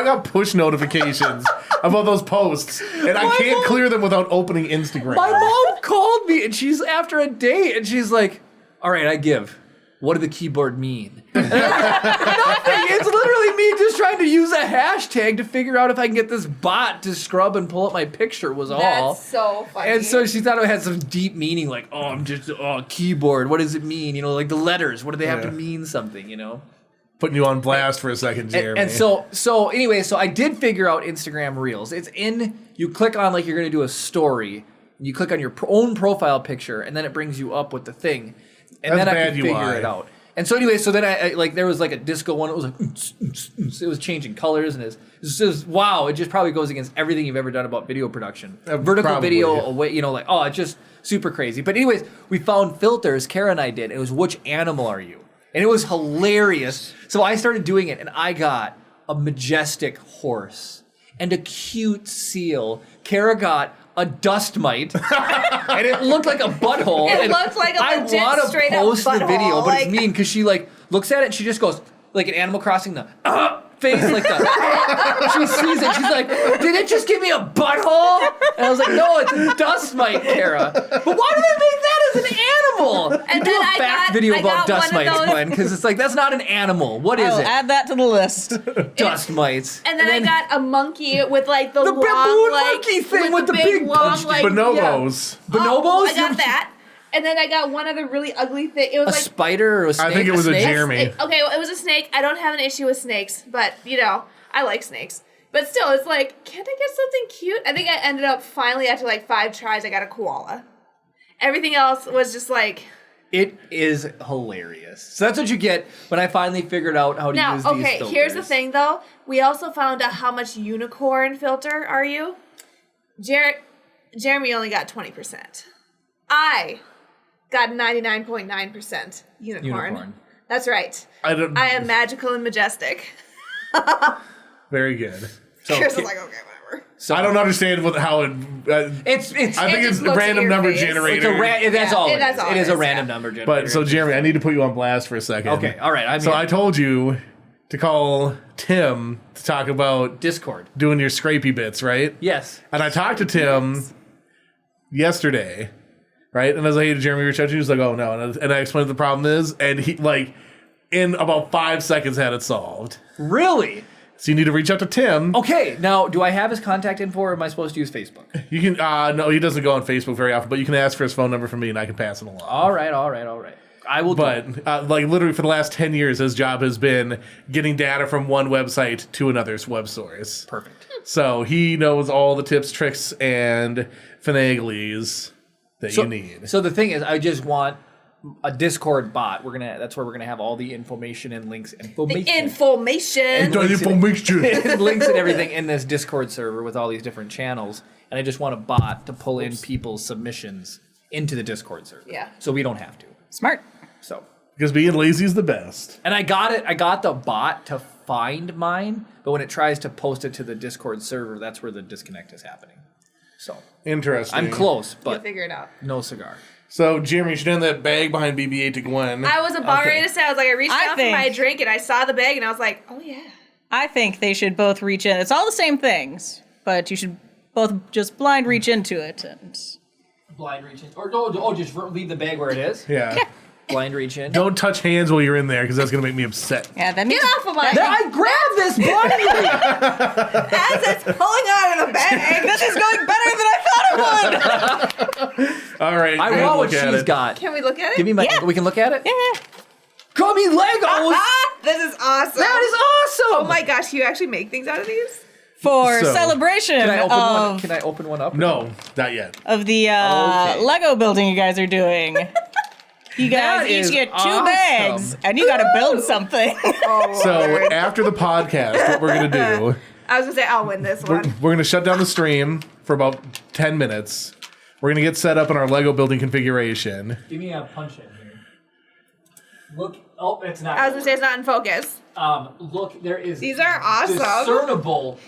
got push notifications about those posts, and I can't clear them without opening Instagram. My mom called me, and she's after a date, and she's like, all right, I give. What did the keyboard mean? Nothing. It's literally me just trying to use a hashtag to figure out if I can get this bot to scrub and pull up my picture was all. That's so funny. And so she thought it had some deep meaning, like, I'm just, keyboard, what does it mean? You know, like the letters, what do they have to mean something, you know? Putting you on blast for a second, Jeremy. And so anyway, so I did figure out Instagram Reels. It's you click on, like, you're going to do a story, and you click on your own profile picture, and then it brings you up with the thing. And That's then I bad could figure UI. it out. And so anyway, so then I like, there was like a disco one. It was like, it was changing colors, and it was wow. It just probably goes against everything you've ever done about video production. Vertical probably. video away, you know, like, oh, it's just super crazy. But anyways, we found filters. Kara and I did. It was which animal are you? And it was hilarious. So I started doing it, and I got a majestic horse and a cute seal. Kara got a dust mite, and it looked like a butthole. It and looked like a legit I want to straight up post the butthole, video, but like- it's mean because she like looks at it and she just goes like an Animal Crossing the face like the she sees it. She's like, did it just give me a butthole? And I was like, no, it's a dust mite, Kara. But why do they make that is an animal? And Do then a fact video I about got dust one of mites, those- Gwen, because it's like that's not an animal. What is I'll it? add that to the list. Dust mites. And then I got a monkey with like the long, baboon like, monkey thing with the big long, punched like Bonobos. Bonobos? I got that. And then I got one other really ugly thing. It was A like spider or a snake? I think it was a snake? Jeremy. okay, well, it was a snake. I don't have an issue with snakes, but I like snakes. But still, it's like, can't I get something cute? I think I ended up finally after like 5 tries, I got a koala. Everything else was just like. It is hilarious. So that's what you get when I finally figured out how to Now, use these okay, filters. here's the thing though. We also found out how much unicorn filter are you? Jeremy only got 20%. I got 99.9% unicorn. That's right. I am magical and majestic. Very good. So, Chris is like, okay, whatever. so I don't understand how it. It's I think It it's just the looks at random your number face. generator. that's Yeah, all it that's is. all It it is a is, random yeah. number generator. But so Jeremy, I need to put you on blast for a second. Okay, all right. So I told you to call Tim to talk about Discord. doing your scrapey bits, right? Yes. And I talked to Tim yesterday, right? And I was like, hey, did Jeremy reach out to you? He was like, oh, no. And I explained what the problem is. And he, like, in about 5 seconds had it solved. Really? So you need to reach out to Tim. Okay, now, do I have his contact info or am I supposed to use Facebook? You can, no, he doesn't go on Facebook very often, but you can ask for his phone number from me and I can pass it along. All right. I will do it. But, like, literally for the last 10 years, his job has been getting data from one website to another's web source. Perfect. So he knows all the tips, tricks, and finaglies that you need. So the thing is, I just want a Discord bot. That's where we're gonna have all the information and links. The information. Links and everything in this Discord server with all these different channels. And I just want a bot to pull in people's submissions into the Discord server. Yeah. So we don't have to. Smart. So. Because being lazy is the best. And I got the bot to find mine, but when it tries to post it to the Discord server, that's where the disconnect is happening. So. Interesting. I'm close, You'll but figure it out. no cigar. So, Jeremy, you should hand that bag behind BB-8 to Gwen. I was about ready to say, I was like, I reached out for think- my drink and I saw the bag and I was like, oh yeah. I think they should both reach in. It's all the same things, but you should both just blind reach into it. And Blind reach in. Or just leave the bag where it is? Yeah. Blind reach in. Don't touch hands while you're in there, because that's going to make me upset. yeah, that Get means off of my I grabbed this blindly! as it's pulling out of the bag. this is going better than I thought it would. All right. I go ahead, want what look at she's it. got. Can we look at it? Give me my. Yeah. We can look at it? Yeah. Call me Legos! This is awesome. That is awesome! Oh my gosh, you actually make things out of these? For So, celebration Can I open one? of Can I open one up? No, not yet. the Okay. Lego building you guys are doing. You That guys is each get 2 awesome. bags, and you got to build something. So, after the podcast, what we're going to do, I was gonna say I'll win this one. we're going to shut down the stream for about 10 minutes. We're going to get set up in our Lego building configuration. Give me a punch in here. Look. Oh, it's not. I was gonna say it's not in focus. Look, there is. These are awesome. Discernible,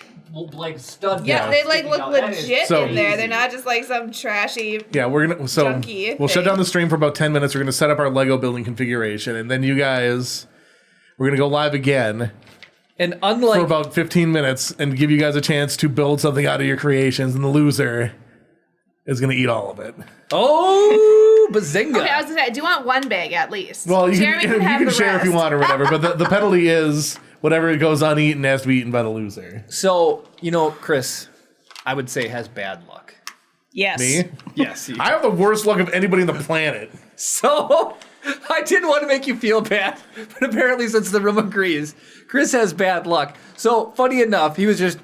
like stud. Yeah, guns they like sticking look out. That is legit so in there. They're easy. not just like some trashy. Yeah, we're gonna Junky we'll shut thing. down the stream for about 10 minutes. We're gonna set up our Lego building configuration, and then you guys, we're gonna go live again And unlike for about 15 minutes and give you guys a chance to build something out of your creations, and the loser is gonna eat all of it. bazinga. Okay, I was gonna say I do want one bag at least. Well, you Jeremy can, you have can the share if you rest. want or whatever, but the penalty is whatever goes uneaten has to be eaten by the loser. So Chris, I would say has bad luck. Yes. Me? Yes. I have the worst luck of anybody on the planet. So I didn't want to make you feel bad, but apparently since the room agrees, Chris has bad luck. So funny enough, he was just,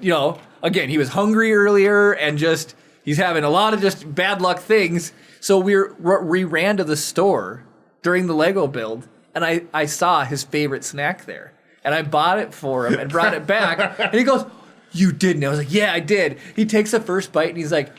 again, he was hungry earlier and just, he's having a lot of just bad luck things. So we ran to the store during the Lego build and I saw his favorite snack there and I bought it for him and brought it back and he goes, "You didn't?" I was like, "Yeah, I did." He takes the first bite and he's like,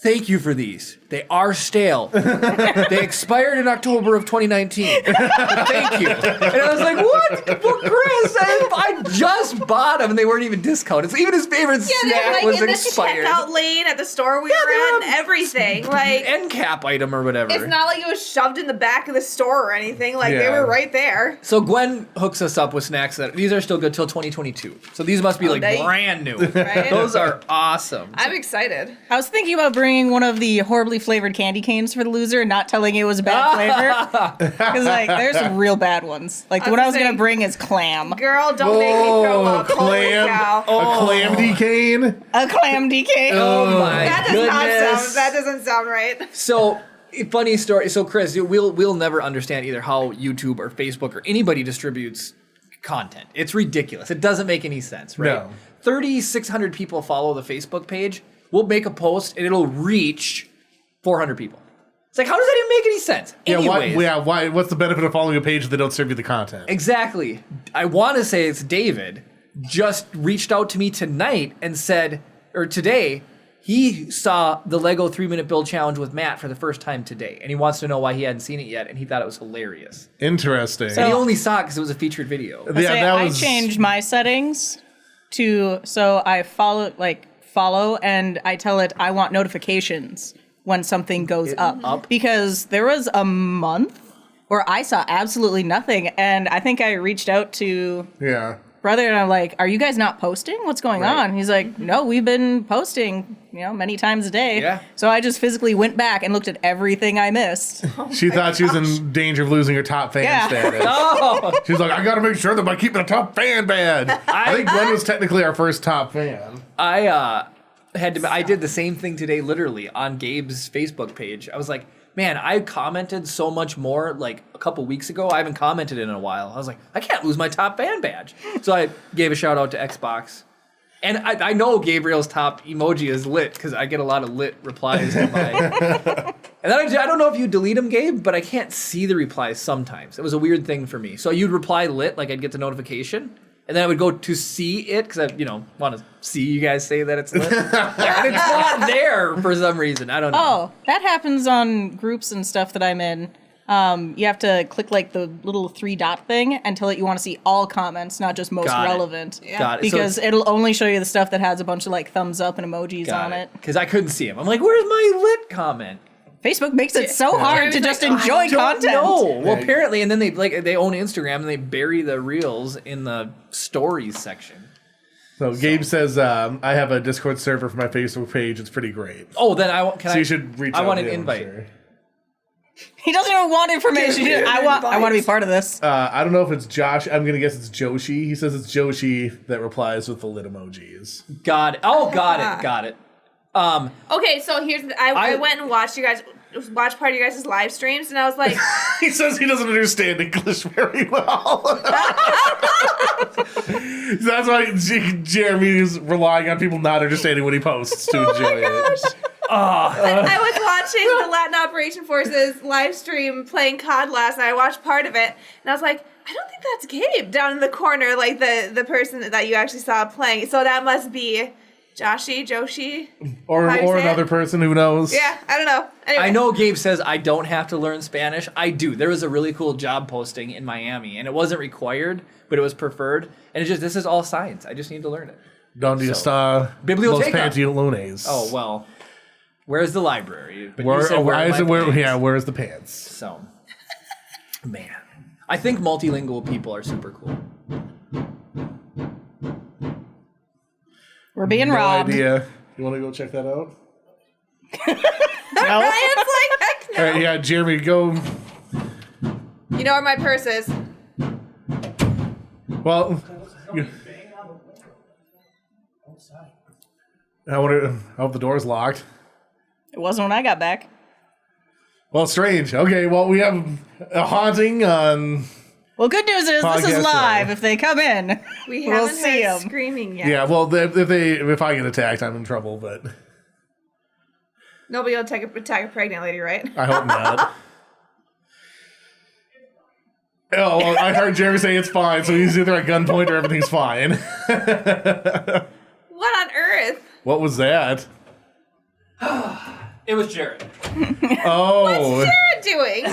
"Thank you for these. They are stale. They expired in October of 2019. Thank you." And I was like, "What? Well, Chris, I just bought them and they weren't even discounted. So even his favorite Yeah, they're snack like was in expired. the checkout lane at the store we were they're at and everything. Like End cap item or whatever." it's not like it was shoved in the back of the store or anything. Like they Yeah. were right there. So Gwen hooks us up with snacks that these are still good till 2022. So these must be like nice. brand new. Right? Those are awesome. I'm excited. I was thinking about bringing one of the horribly weirdly flavored candy canes for the loser and not telling you it was a bad flavor. Because, like, there's some real bad ones. Like, the one I was going to bring is clam. Girl, don't make me throw up. Holy cow. A clam cane? A clam decay. Oh my That doesn't sound right. So, funny story. So, Chris, we'll never understand either how YouTube or Facebook or anybody distributes content. It's ridiculous. It doesn't make any sense, right? No. 3,600 people follow the Facebook page. We'll make a post and it'll reach 400 people. It's like, how does that even make any sense? Anyways, Why? What's the benefit of following a page if they don't serve you the content? exactly. I want to say it's David just reached out to me tonight and said, or today, he saw the Lego 3-minute build challenge with Matt for the first time today, and he wants to know why he hadn't seen it yet, and he thought it was hilarious. Interesting. And he only saw it because it was a featured video. I changed my settings to so I follow and I tell it I want notifications when something goes up because there was a month where I saw absolutely nothing, and I think I reached out to brother and I'm like, are you guys not posting? What's going on? He's like, no, we've been posting, many times a day. Yeah. So I just physically went back and looked at everything I missed. She thought she was in danger of losing her top fan status. Oh, She's like, I got to make sure that by keeping a top fan bad. I think Gwen was technically our first top fan. I did the same thing today, literally on Gabe's Facebook page. I was like, man, I commented so much more like a couple weeks ago. I haven't commented in a while. I was like, I can't lose my top fan badge. So I gave a shout out to Xbox. And I know Gabriel's top emoji is lit because I get a lot of lit replies. And then I don't know if you delete them, Gabe, but I can't see the replies sometimes. It was a weird thing for me. So you'd reply lit, like I'd get the notification. And then I would go to see it because I, want to see you guys say that it's lit. And it's not there for some reason. I don't know. Oh, that happens on groups and stuff that I'm in. You have to click like the little 3-dot thing and tell it you want to see all comments, not just most relevant. Got it. Because it'll only show you the stuff that has a bunch of like thumbs up and emojis on it. Because I couldn't see them. I'm like, where's my lit comment? Facebook makes it so hard to just enjoy content. No, well, apparently, and then they own Instagram and they bury the reels in the stories section. So Gabe says, I have a Discord server for my Facebook page. It's pretty great. Oh, then you should reach out. I want an to him, invite. Sure. He doesn't even want information. I want to be part of this. I don't know if it's Josh. I'm gonna guess it's Joshi. He says it's Joshi that replies with the lit emojis. Got it. Oh, got it. Okay, so here's I went and watched watch part of your guys' live streams, and I was like, he says he doesn't understand English very well. That's why Jeremy is relying on people not understanding what he posts to enjoy it. I was watching the Latin Operation Forces live stream playing COD last night. I watched part of it, and I was like, I don't think that's Gabe down in the corner, like the person that you actually saw playing. So that must be Joshi, or another person who knows. Yeah, I don't know. Anyway. I know Gabe says I don't have to learn Spanish. I do. There was a really cool job posting in Miami, and it wasn't required, but it was preferred. And this is all science. I just need to learn it. Donde está Biblioteca. Los Pantalones? Oh, well, where's the library? But where's the pants? So, man, I think multilingual people are super cool. We're being robbed. Idea. You want to go check that out? Ryan's like, heck no. All right, yeah, Jeremy, go. You know where my purse is. Well, I hope the door's locked. It wasn't when I got back. Well, strange. Okay, well, we have a haunting on. Well, good news is this is live. If they come in, we we'll haven't see heard them. Screaming yet. Yeah, well, if I get attacked, I'm in trouble. But nobody will attack a pregnant lady, right? I hope not. Oh, well, I heard Jeremy say it's fine, so he's either at gunpoint or everything's fine. What on earth? What was that? It was Jared. Oh. What's Jared doing?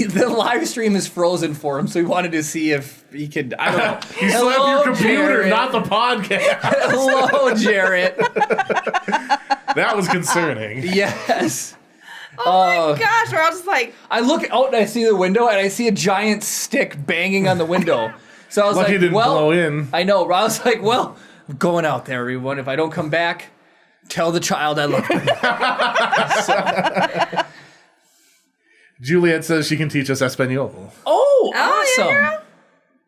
The live stream is frozen for him, so he wanted to see if he could. I don't know. You slept your computer, Jared. not the podcast. Hello, Jared. That was concerning. Yes. Oh my gosh, we're all just like. I look out and I see the window and I see a giant stick banging on the window. So I was Lucky like, it didn't blow in. I know. I was like, well, I'm going out there, everyone. If I don't come back, Tell the child I love her. Juliet says she can teach us Espanol. Oh, yeah, awesome. girl.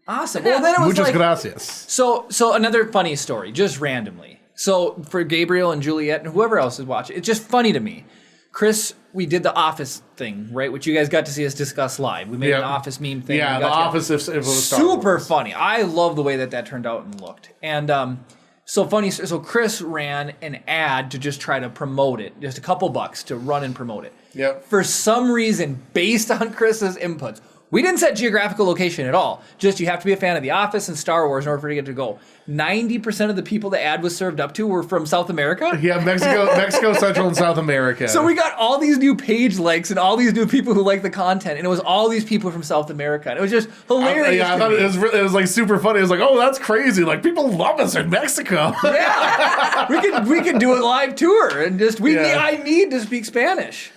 Awesome. Well, then it was Muchas like... gracias. So another funny story, just randomly. So for Gabriel and Juliet and whoever else is watching, it's just funny to me. Chris, we did the Office thing, right? Which you guys got to see us discuss live. We made an Office meme thing. Yeah, the Office if it was Star super Wars. funny. I love the way that turned out and looked. And so funny. So Chris ran an ad to just try to promote it, just a couple bucks to run and promote it. Yep. For some reason, based on Chris's inputs, we didn't set geographical location at all. Just you have to be a fan of The Office and Star Wars in order for you to get to go. 90% of the people the ad was served up to were from South America. Yeah, Mexico, Central, and South America. So we got all these new page likes and all these new people who like the content, and it was all these people from South America. And it was just hilarious. I thought it was like super funny. It was like, oh, that's crazy. Like people love us in Mexico. Yeah, we could do a live tour and just I need to speak Spanish.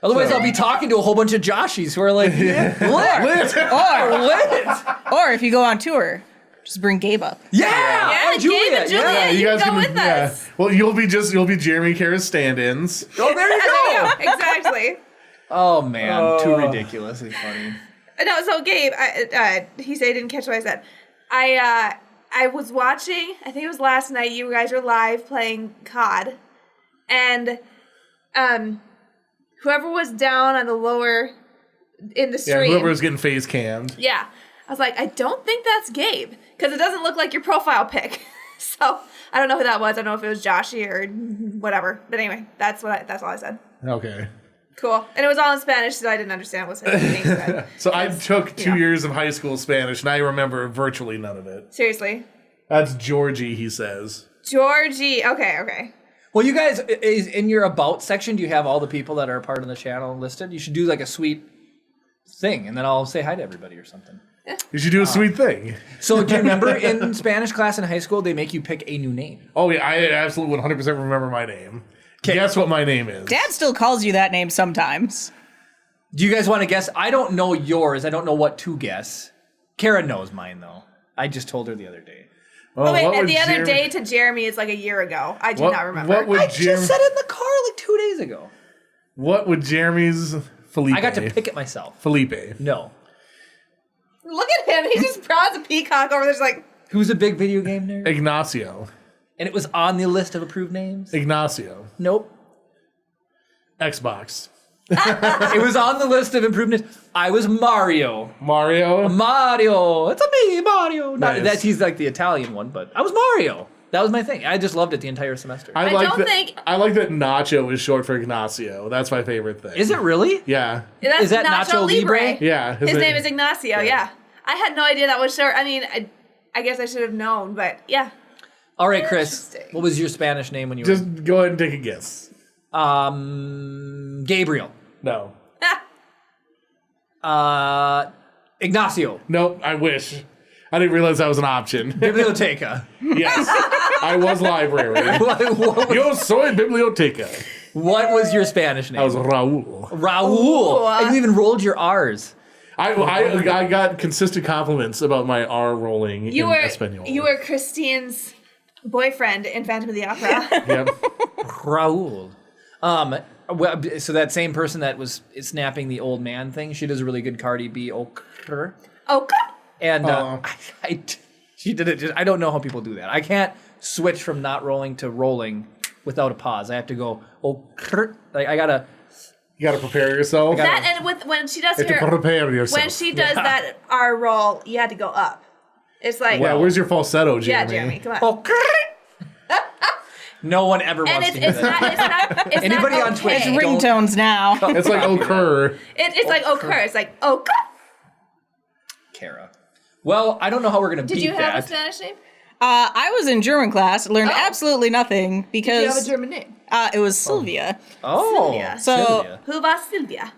Otherwise, I'll be talking to a whole bunch of Joshies who are like, lit. Or if you go on tour, just bring Gabe up. Yeah, or Juliet. Gabe and Juliet. Yeah. You can go with us. Well, you'll be Jeremy Kara's stand-ins. Oh, there you go. Exactly. Oh man, too ridiculously funny. No, so Gabe, he said he didn't catch what I said. I was watching, I think it was last night, you guys were live playing COD. And whoever was down on the lower in the stream. Yeah, whoever was getting face cammed. Yeah. I was like, I don't think that's Gabe, because it doesn't look like your profile pic. So I don't know who that was. I don't know if it was Joshy or whatever. But anyway, that's all I said. Okay. Cool. And it was all in Spanish, so I didn't understand what being said. So I took 2 years of high school Spanish, and I remember virtually none of it. Seriously. That's Georgie, he says. Georgie. Okay. Well, you guys, is in your About section, do you have all the people that are a part of the channel listed? You should do like a sweet thing, and then I'll say hi to everybody or something. You should do a sweet thing. So do you remember in Spanish class in high school, they make you pick a new name? Oh, yeah, I absolutely 100% remember my name. Guess what my name is. Dad still calls you that name sometimes. Do you guys want to guess? I don't know yours. I don't know what to guess. Kara knows mine, though. I just told her the other day. Oh, wait, and the other day to Jeremy is like a year ago. I do not remember. I just said it in the car like 2 days ago. What would Jeremy's Felipe? I got to pick it myself. Felipe. No. Look at him. He's just proud as a peacock over there. Just like, Who's a big video game nerd? Ignacio. And it was on the list of approved names? Ignacio. Nope. Xbox. It was on the list of improved names. I was Mario. Mario. It's a me, Mario. Nice. He's like the Italian one, but I was Mario. That was my thing. I just loved it the entire semester. I like that Nacho is short for Ignacio. That's my favorite thing. Is it really? Yeah. that's Is that Nacho Libre? Yeah. His name is Ignacio, yeah. I had no idea that was short. I mean, I guess I should have known, but yeah. All right, Chris. What was your Spanish name when you were... Just go ahead and take a guess. Gabriel. No. Ignacio. Nope, I wish. I didn't realize that was an option. Biblioteca. Yes. I was library. Yo soy biblioteca. What was your Spanish name? I was Raul. Raul. And you even rolled your R's. I got consistent compliments about my R rolling in Espanol. You were Christine's boyfriend in Phantom of the Opera. Yep. Raul. So that same person that was snapping the old man thing, she does a really good Cardi B okr. Okay. And she did it. I don't know how people do that. I can't switch from not rolling to rolling without a pause. I have to go okr. Like I gotta. You gotta prepare yourself. And when she does prepare yourself. when she does that R roll, you had to go up. It's like where's your falsetto, Jeremy? Yeah, Jeremy, come on. Okr. No one ever wants to do that. It's Anybody not on Twitch? It's ringtones now. It's like occur. It's like occur. It's like occur. Kara. Well, I don't know how we're gonna beat that. Did you have a Spanish name? I was in German class, learned absolutely nothing because Did you have a German name? it was Sylvia. Oh, Sylvia. So Sylvia. Who was Sylvia?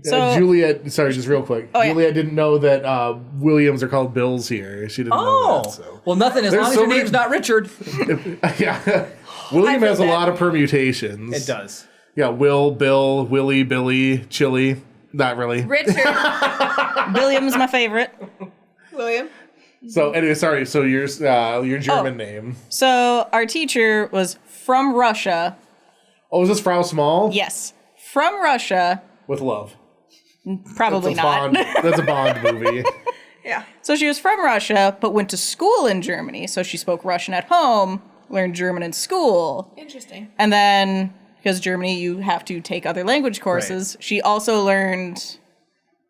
So- Juliet, sorry, just real quick. Oh, yeah. Juliet didn't know that Williams are called Bills here. She didn't know that. So. Well, nothing as There's long as so your many- name's not Richard. Yeah. William feel has a bad. lot of permutations. It does. Yeah, Will, Bill, Willie, Billy, Chili. Not really. Richard. William's my favorite. William. So anyway, sorry. So your German name. So our teacher was from Russia. Oh, is this Frau Small? Yes, from Russia. With love. Probably not. That's a Bond movie. Yeah. So she was from Russia, but went to school in Germany. So she spoke Russian at home, learned German in school. Interesting. And then, because Germany, you have to take other language courses, she also learned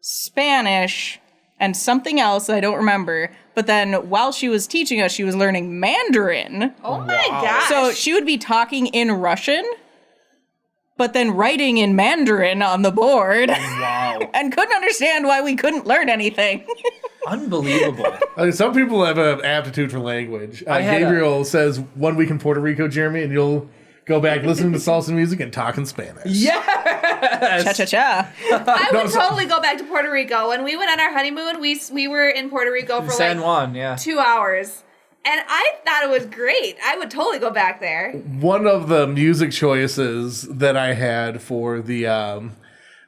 Spanish and something else that I don't remember. But then while she was teaching us, she was learning Mandarin. Oh my gosh. So she would be talking in Russian, but then writing in Mandarin on the board. Wow. And couldn't understand why we couldn't learn anything. Unbelievable. I mean, some people have an aptitude for language. I had Gabriel says 1 week in Puerto Rico, Jeremy, and you'll go back listening to salsa music and talk in Spanish. Yes. Cha-cha-cha. I would totally go back to Puerto Rico. When we went on our honeymoon, we were in Puerto Rico for San like Juan, yeah. 2 hours. And I thought it was great. I would totally go back there. One of the music choices that I had for the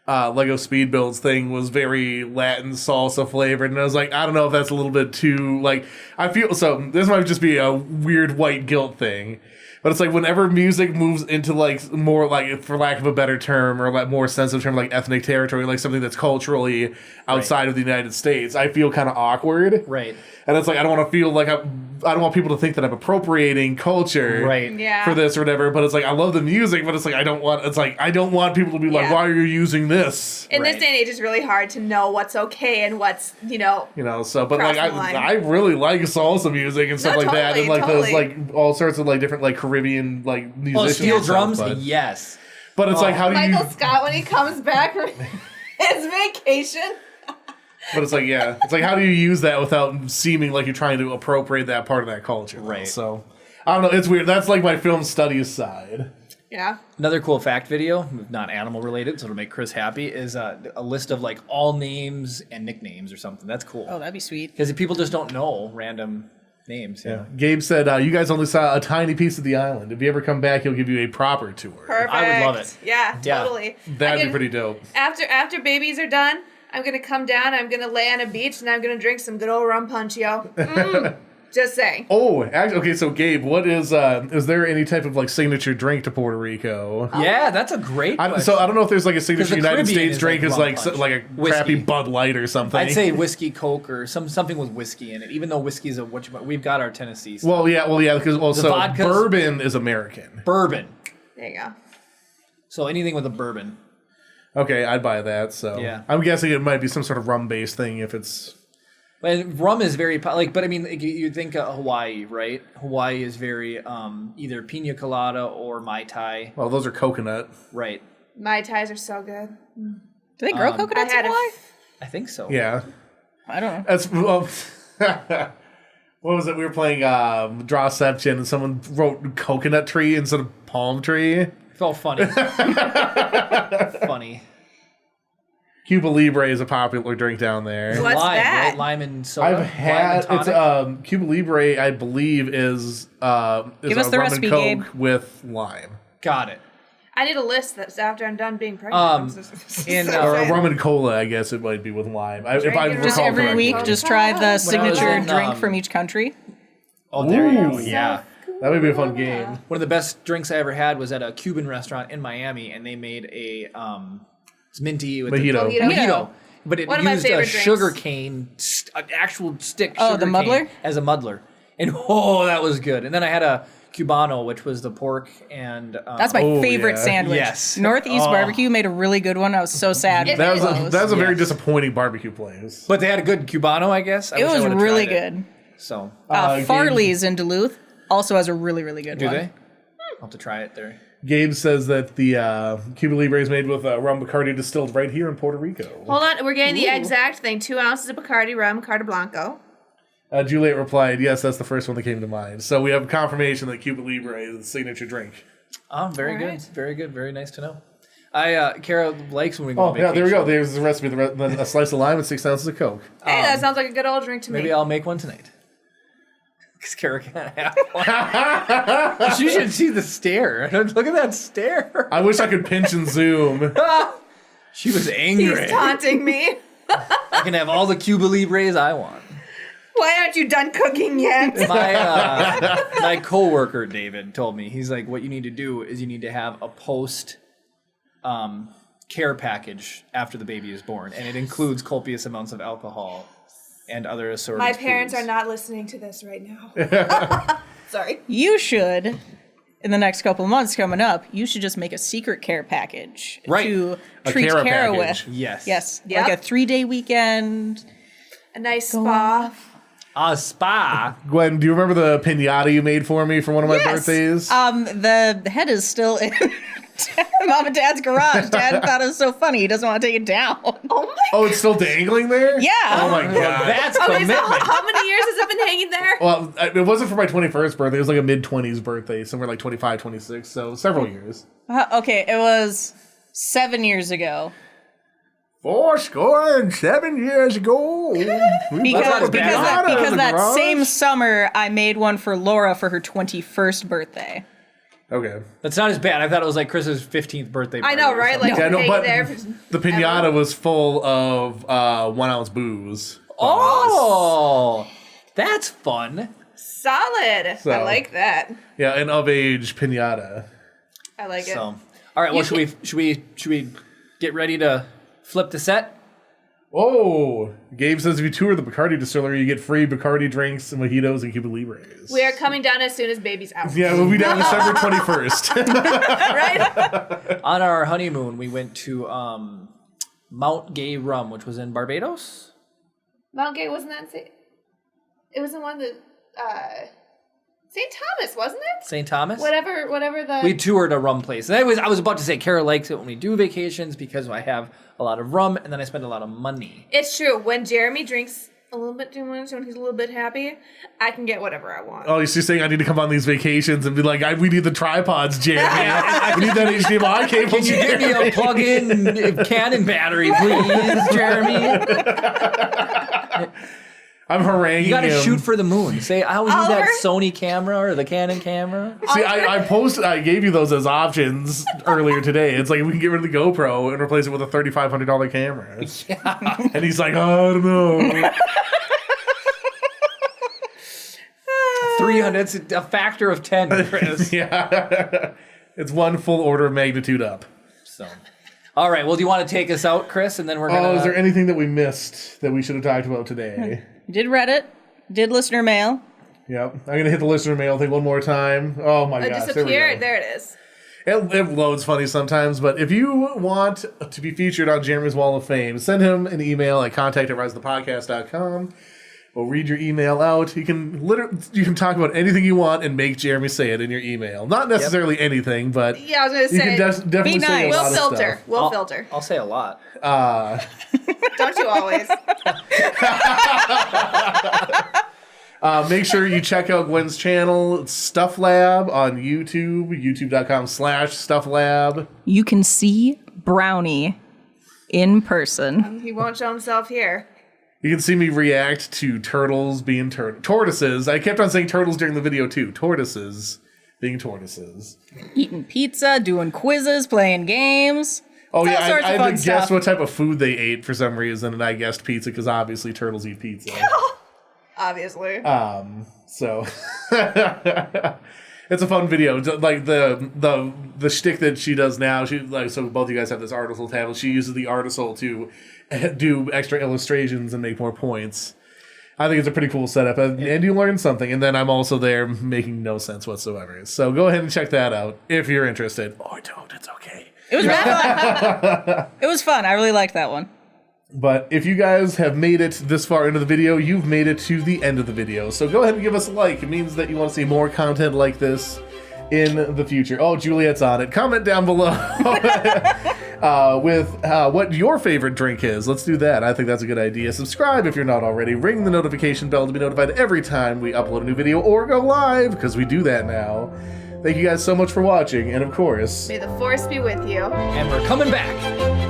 Lego Speed Builds thing was very Latin salsa flavored, and I was like, I don't know if that's a little bit too, like, I feel, so this might just be a weird white guilt thing, but it's like whenever music moves into like more like, for lack of a better term, or like more sensitive term, like ethnic territory, like something that's culturally outside of the United States, I feel kind of awkward. Right. And it's like, I don't want to feel like I don't want people to think that I'm appropriating culture Yeah. for this or whatever, but it's like, I love the music, but it's like, I don't want people to be like, Yeah. why are you using this? In this day and age, it's really hard to know what's okay and what's, So, but like, Cross the line. I really like salsa music and stuff No, like that, and like totally. those, like, all sorts of like different, like, Caribbean, like, musicians. Steel and stuff, drums? but, Yes. but it's like, how do Michael you, Scott when he comes back from his vacation. but it's like, yeah, it's like, how do you use that without seeming like you're trying to appropriate that part of that culture? Right. So, I don't know, it's weird. That's like my film studies side. Yeah. Another cool fact video, not animal related, so it'll make Chris happy, is a list of like all names and nicknames or something. That's cool. Oh, that'd be sweet. Because people just don't know random names. Yeah. Gabe said, you guys only saw a tiny piece of the island. If you ever come back, he'll give you a proper tour. Perfect. I would love it. Yeah, Yeah. totally. That'd be pretty dope. After babies are done, I'm gonna come down, I'm gonna lay on a beach, and I'm gonna drink some good old rum punch, yo. Just saying. Oh, actually, okay, so Gabe, what is there any type of like signature drink to Puerto Rico? Yeah, that's a great question. So I don't know if there's like a signature the United Caribbean States is drink like is rum like punch. like a Whiskey. crappy Bud Light or something. I'd say whiskey, Coke, or something with whiskey in it. Even though whiskey's we've got our Tennessee stuff. Well, yeah, because also vodkas- bourbon is American. Bourbon. There you go. So anything with a bourbon. Okay, I'd buy that. So Yeah. I'm guessing it might be some sort of rum based thing if it's. But rum is very but I mean, you think Hawaii, right? Hawaii is very either pina colada or mai tai, Well, those are coconut. right? Mai Tais are so good. Do they grow coconuts I in had a- Hawaii? I think so. Yeah, I don't know. that's. What was it? We were playing Drawception, and someone wrote coconut tree instead of palm tree. Felt funny. Funny. Cuba Libre is a popular drink down there. What's Lime, that? right? Lime and soda. I've Lime had and it's tonic? Cuba Libre, I believe, is Give us a the rum recipe, and Coke Gabe. with lime, Got it. I need a list that's after I'm done being pregnant. in, or uh, rum and cola. I guess it might be with lime. If I Drinking recall Just every correctly. week, just try the signature in, drink from each country. Oh, there you go. Ooh. Yeah. That would be a fun game. One of the best drinks I ever had was at a Cuban restaurant in Miami, and they made a it's minty with Mojito. The, mojito. But it One of my used a favorite drinks. sugar cane, an actual stick Oh, sugar the muddler? cane as a muddler. And that was good. And then I had a Cubano, which was the pork and... That's my Oh, favorite yeah. sandwich. Yes. Northeast Oh. Barbecue made a really good one. I was so sad. when That they was closed. that was a very Yes. disappointing barbecue place. But they had a good Cubano, I guess. It was really good. So, Farley's in Duluth also has a really, really good do one. they? I'll have to try it there. Gabe says that the Cuba Libre is made with rum Bacardi distilled right here in Puerto Rico. Hold on, we're getting the exact thing. 2 ounces of Bacardi rum, Carta Blanco. Juliet replied, "Yes, that's the first one that came to mind." So we have confirmation that Cuba Libre is the signature drink. Oh, very All good. right. Very good. Very nice to know. Kara likes when we go Oh on yeah, vacation. there we go. There's the recipe: a slice of lime and 6 ounces of Coke. Hey, that sounds like a good old drink to me. Maybe I'll make one tonight. Because Kara can't have one. You should see the stare. Look at that stare. I wish I could pinch and zoom. She was angry. He's taunting me. I can have all the Cuba Libres I want. Why aren't you done cooking yet? My coworker David told me, he's like, what you need to do is you need to have a post care package after the baby is born, and it includes copious amounts of alcohol and other assorted My parents foods. are not listening to this right now. Sorry. You should, in the next couple of months coming up, you should just make a secret care package to treat Cara Kara package. with. Yes. Yes. Yep. Like a 3-day weekend. A nice spa. A spa. Gwen, do you remember the pinata you made for me for one of my birthdays? The head is still in Mom and Dad's garage. Dad thought it was so funny. He doesn't want to take it down. Oh, it's still dangling there? Yeah. Oh my god. That's Okay, so commitment. how many years has it been hanging there? Well, it wasn't for my 21st birthday. It was like a mid-20s birthday, somewhere like 25, 26, so several years. Okay, it was 7 years ago. 7 years ago. Because Pinata in the that garage. same summer, I made one for Laura for her 21st birthday. Okay. That's not as bad. I thought it was like Chris's 15th birthday I party know, or right? something. Like, Yeah, no, hanging but there. the pinata was full of 1 ounce booze. Oh, that's fun. Solid. So- I like that. Yeah, an of-age pinata. I like it. So, all right. Well, should we get ready to flip the set? Oh, Gabe says if you tour the Bacardi distillery, you get free Bacardi drinks and mojitos and Cuba Libres. We are coming down as soon as baby's out. Yeah, we'll be down December 21st. Right? On our honeymoon, we went to Mount Gay Rum, which was in Barbados. Mount Gay wasn't that it was in one of the St. Thomas, wasn't it? St. Thomas. Whatever the We toured a rum place. And I was about to say, Kara likes it when we do vacations because I have a lot of rum and then I spend a lot of money. It's true. When Jeremy drinks a little bit too much, when he's a little bit happy, I can get whatever I want. Oh, she's saying I need to come on these vacations and be like, we need the tripods, Jeremy. We need that HDMI cable. Can you give me a plug-in Canon battery, please, Jeremy? I'm haranguing You got to him. shoot for the moon. Say, I always need that Oliver? Sony camera or the Canon camera. See, I gave you those as options earlier today. It's like we can get rid of the GoPro and replace it with a $3,500 camera. Yeah. And he's like, oh, I don't know. 300. It's a factor of 10, Chris. Yeah. It's one full order of magnitude up. So, all right. Well, do you want to take us out, Chris? And then we're gonna. Oh, is there anything that we missed that we should have talked about today? Did Reddit, did listener mail. Yep. I'm going to hit the listener mail thing one more time. Oh my It gosh. disappeared. There we go. There it is. It loads funny sometimes, but if you want to be featured on Jeremy's Wall of Fame, send him an email at contact@risethepodcast.com. We'll read your email out. You can talk about anything you want and make Jeremy say it in your email. Not necessarily anything, but Yeah, I was gonna you can say. definitely be say a nice. lot We'll of filter. stuff. We'll filter. I'll say a lot. Don't you always? Make sure you check out Gwen's channel, it's Stuff Lab on YouTube, youtube.com/StuffLab. You can see Brownie in person. He won't show himself here. You can see me react to turtles being tortoises. I kept on saying turtles during the video too. Tortoises being tortoises. Eating pizza, doing quizzes, playing games. Oh It's all yeah, sorts I of had fun to guess stuff. what type of food they ate for some reason, and I guessed pizza because obviously turtles eat pizza. Obviously. So it's a fun video. Like the shtick that she does now. She like so both of you guys have this article tablet. She uses the article to do extra illustrations and make more points. I think it's a pretty cool setup, and you learn something. And then I'm also there making no sense whatsoever. So go ahead and check that out if you're interested. Or don't. It's okay. It was really fun. It was fun. I really liked that one. But if you guys have made it this far into the video, you've made it to the end of the video. So go ahead and give us a like. It means that you want to see more content like this in the future. Oh, Juliet's on it. Comment down below with what your favorite drink is. Let's do that. I think that's a good idea. Subscribe if you're not already. Ring the notification bell to be notified every time we upload a new video or go live, because we do that now. Thank you guys so much for watching, and of course... May the force be with you. And we're coming back.